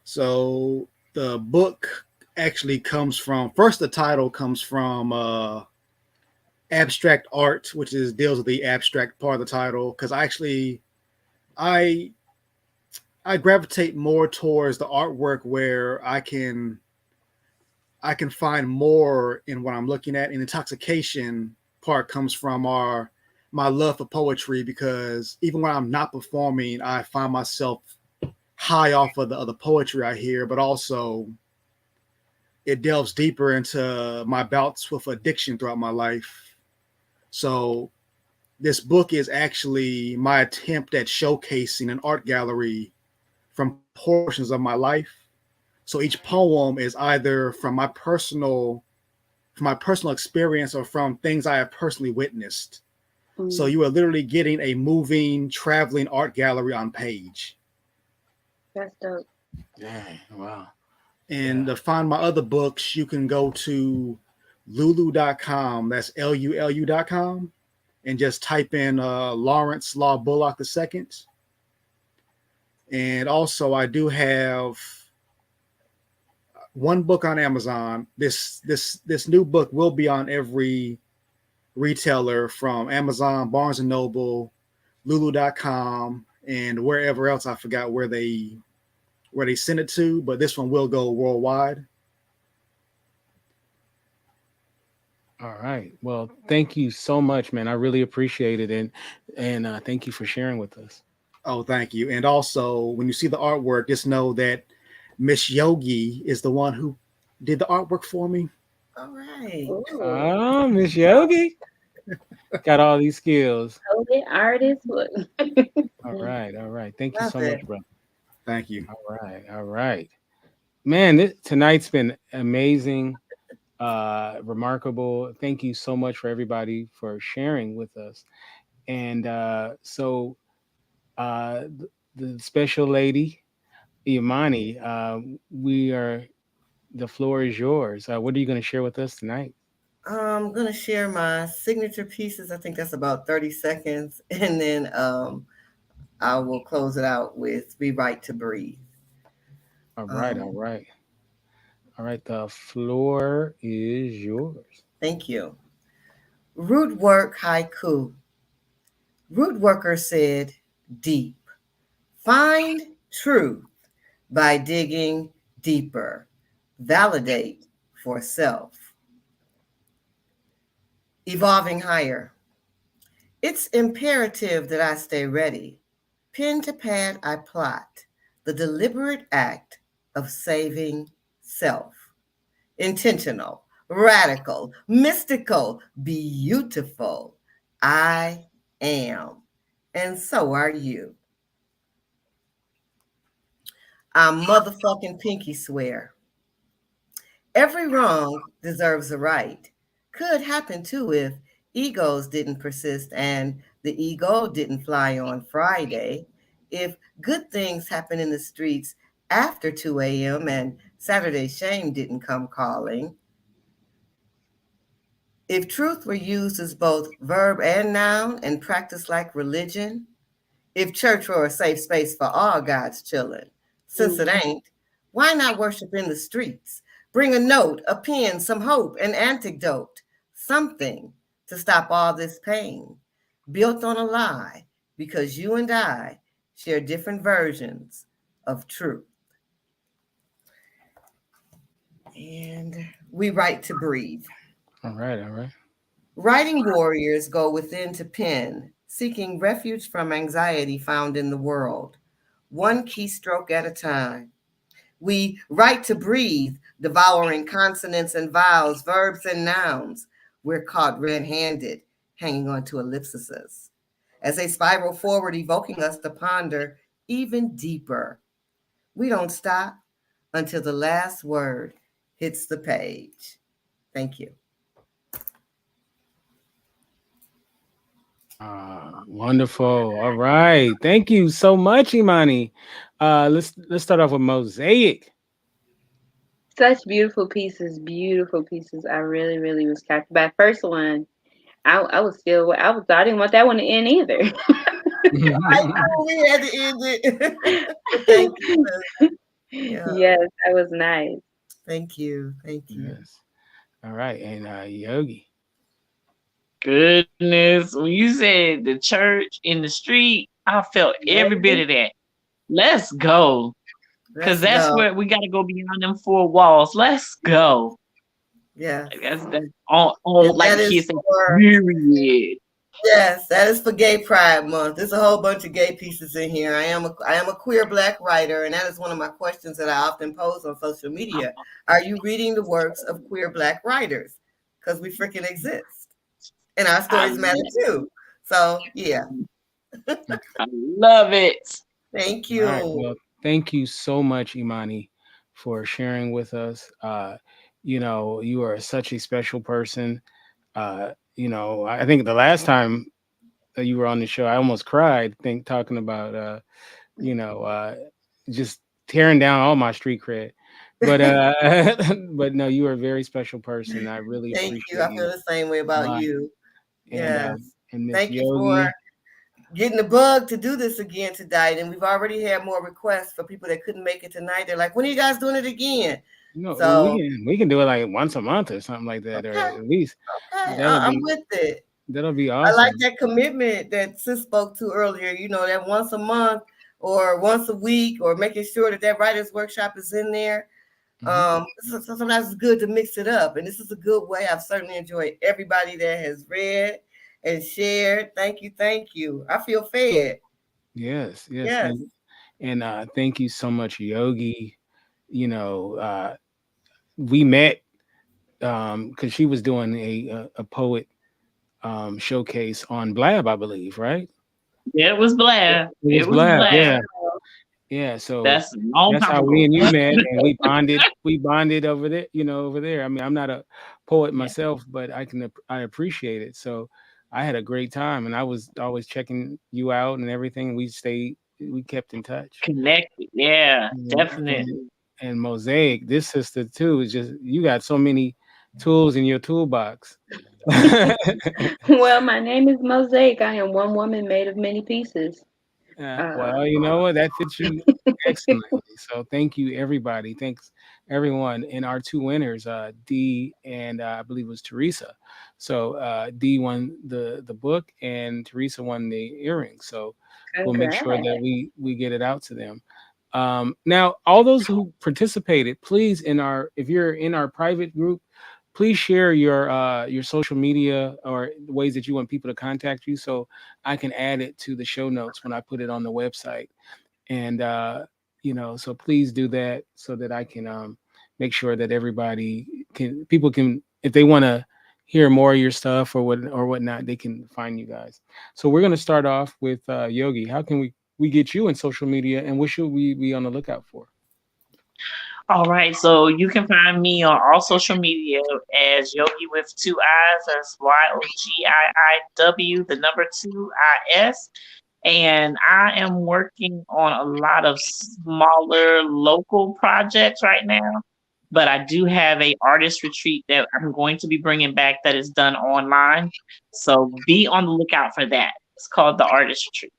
So the book actually comes from, first the title comes from abstract art, which is deals with the abstract part of the title, because I I gravitate more towards the artwork where I can find more in what I'm looking at. And intoxication part comes from my love for poetry, because even when I'm not performing, I find myself high off of the poetry I hear, but also it delves deeper into my bouts with addiction throughout my life. So this book is actually my attempt at showcasing an art gallery from portions of my life. So each poem is either from my personal experience or from things I have personally witnessed. So you are literally getting a moving, traveling art gallery on page. That's dope. Dang, wow. And to find my other books, you can go to lulu.com. That's LULU.com. And just type in Lawrence Law Bullock II. And also, I do have one book on Amazon. This new book will be on every retailer from Amazon, Barnes and Noble, Lulu.com, and wherever else. I forgot where they send it to, but this one will go worldwide. All right. Well, thank you so much, man. I really appreciate it, and thank you for sharing with us. Oh, thank you. And also, when you see the artwork, just know that Miss Yogi is the one who did the artwork for me. All right. Oh, Miss Yogi got all these skills. Artist. All right. Thank you Love so it. much, bro. Thank you. All right. Man, tonight's been amazing, remarkable. Thank you so much for everybody for sharing with us. And the special lady, Imani, the floor is yours. What are you going to share with us tonight? I'm gonna share my signature pieces. I think that's about 30 seconds, and then I will close it out with "Rewrite to Breathe." All right. All right. The floor is yours. Thank you. Root work haiku. Root worker said, "Deep. Find truth by digging deeper. Validate for self." Evolving higher. It's imperative that I stay ready. Pen to pad, I plot the deliberate act of saving self. Intentional, radical, mystical, beautiful. I am. And so are you. I motherfucking pinky swear. Every wrong deserves a right. Could happen too if egos didn't persist and the ego didn't fly on Friday. If good things happen in the streets after 2 a.m. and Saturday shame didn't come calling. If truth were used as both verb and noun and practiced like religion, if church were a safe space for all God's children, since it ain't, why not worship in the streets? Bring a note, a pen, some hope, an antidote, something to stop all this pain, built on a lie, because you and I share different versions of truth. And we write to breathe. All right. Writing warriors go within to pen, seeking refuge from anxiety found in the world, one keystroke at a time. We write to breathe, devouring consonants and vowels, verbs and nouns. We're caught red-handed, hanging on to ellipses, as they spiral forward, evoking us to ponder even deeper. We don't stop until the last word hits the page. Thank you. Wonderful. All right. Thank you so much, Imani. Let's start off with Mosaic. Such beautiful pieces, beautiful pieces. I really, really was captured by the first one. I was still, I didn't want that one to end either. I know we had to end it. Thank you. Yeah. Yes, that was nice. Thank you. Thank you. Yes. All right. And Yogi. Goodness, when you said the church in the street, I felt every bit of that. Let's go. Because Let's that's go. where we got to go beyond them four walls. Let's go. Yes. That's on And like that the is kids say, for period. yes, that is for Gay Pride Month. There's a whole bunch of gay pieces in here. I am a queer Black writer, and that is one of my questions that I often pose on social media. Are you reading the works of queer Black writers? Because we freaking exist, and our I, stories matter too. So yeah, I love it. thank All right. you. Well, thank you so much, Imani, for sharing with us. You are such a special person. I think the last time that you were on the show, I almost cried. Think talking about you know, uh, just tearing down all my street cred. But but no, you are a very special person. I really Thank you. appreciate I feel you the same way a about lot. you. And Yes. Miss Thank you for Yogi, getting the bug to do this again tonight. And we've already had more requests for people that couldn't make it tonight. They're like, when are you guys doing it again? So we can do it like once a month or something like that, or okay, at least okay, that'll I'm be with it. that'll be I like awesome. that commitment that Sis spoke to earlier, that once a month or once a week, or making sure that that writer's workshop is in there. Sometimes it's good to mix it up. And this is a good way. I've certainly enjoyed everybody that has read and shared. Thank you. Thank you. I feel fed. Yes, yes, Yes. and thank you so much, Yogi. You know, we met because she was doing a poet showcase on Blab, I believe, right? It was Blair. It was It was Blab, Blair. yeah, yeah. So That's a long that's time how we ago. and you met, and we bonded. We bonded over there, over there. I mean, I'm not a poet Yeah. myself, but I appreciate it. So I had a great time, and I was always checking you out and everything. We kept in touch. Connected. Yeah, And, definitely. and Mosaic, this sister too, is just you got so many tools in your toolbox. Well, my name is Mosaic. I am one woman made of many pieces. Uh, Well, you know what? That fits you excellently. So thank you, everybody. Thanks, everyone. And our two winners, Dee and I believe it was Theresa. So Dee won the book, and Theresa won the earrings. So we'll make sure that Congrats. we get it out to them. Now, all those who participated, please if you're in our private group, please share your social media or ways that you want people to contact you, so I can add it to the show notes when I put it on the website. And so please do that so that I can make sure that people can, if they want to hear more of your stuff or whatnot, they can find you guys. So we're gonna start off with Yogi. How can we get you in social media, and what should we be on the lookout for? All right. So you can find me on all social media as Yogi with two I's. That's YOGIIW, the number two IS. And I am working on a lot of smaller local projects right now. But I do have a artist retreat that I'm going to be bringing back that is done online. So be on the lookout for that. It's called the Artist Retreat.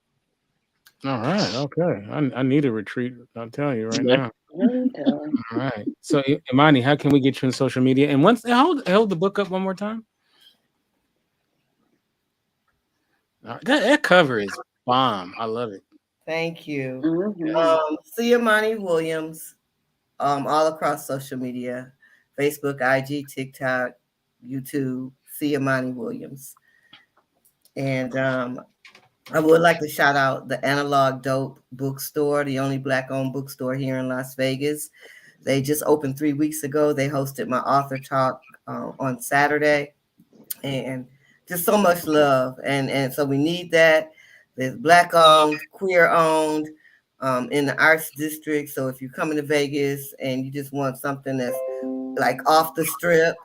All right, okay. I need a retreat. I'll tell you right Yeah. now. All right. So Imani, how can we get you in social media? And once hold the book up one more time. That cover is bomb. I love it. Thank you. Mhm. See Imani Williams all across social media, Facebook, IG, TikTok, YouTube. See Imani Williams. And I would like to shout out the Analog Dope Bookstore, the only Black-owned bookstore here in Las Vegas. They just opened 3 weeks ago. They hosted my author talk on Saturday, and just so much love. And so we need that. There's Black-owned, queer-owned in the Arts District. So if you're coming to Vegas and you just want something that's like off the strip,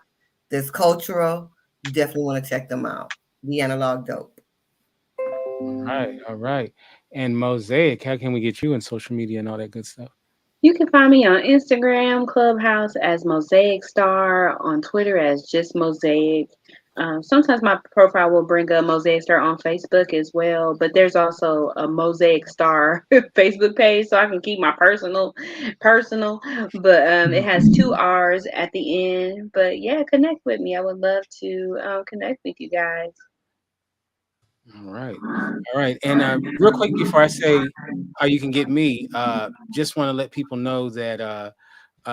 that's cultural, you definitely want to check them out. The Analog Dope. All right, all right. And Mosaic, how can we get you in social media and all that good stuff? You can find me on Instagram, Clubhouse as Mosaic Star, on Twitter as just Mosaic. Sometimes my profile will bring up Mosaic Star on Facebook as well, but there's also a Mosaic Star Facebook page, so I can keep my personal. But it has two R's at the end. But yeah, connect with me. I would love to connect with you guys. All right. All right. And real quick before I say how you can get me, just want to let people know that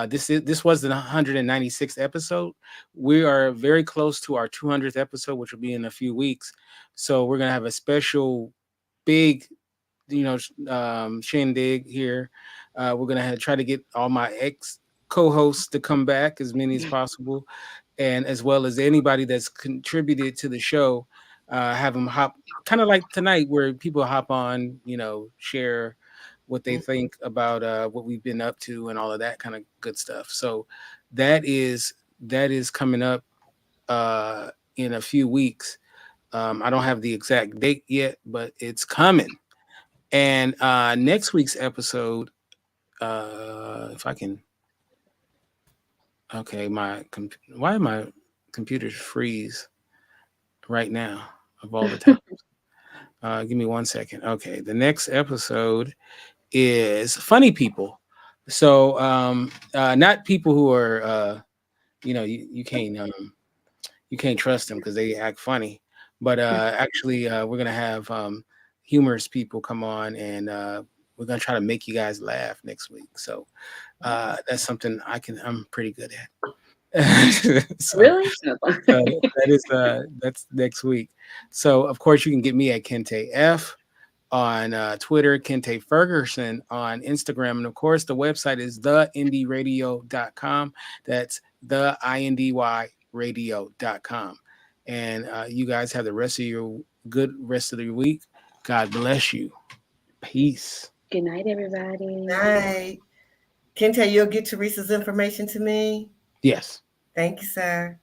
this was the 196th episode. We are very close to our 200th episode, which will be in a few weeks. So we're gonna have a special big, shindig here. We're gonna try to get all my ex co-hosts to come back, as many as possible, and as well as anybody that's contributed to the show. Have them hop, kind of like tonight, where people hop on, share what they think about what we've been up to and all of that kind of good stuff. So that is coming up in a few weeks. I don't have the exact date yet, but it's coming. And next week's episode, if I can, okay, why my computers freeze right now of all the time? Give me 1 second. Okay, the next episode is funny people. So not people who are you can't trust them because they act funny, but actually we're gonna have humorous people come on, and we're gonna try to make you guys laugh next week. So that's something I'm pretty good at. So, Really? so that's next week. So of course you can get me at Kente F on Twitter, Kente Ferguson on Instagram, and of course the website is theindyradio.com. That's the indyradio.com. And you guys have the rest of your week. God bless you. Peace. Good night, everybody. Night. Kente, you'll get Teresa's information to me? Yes. Thank you, sir.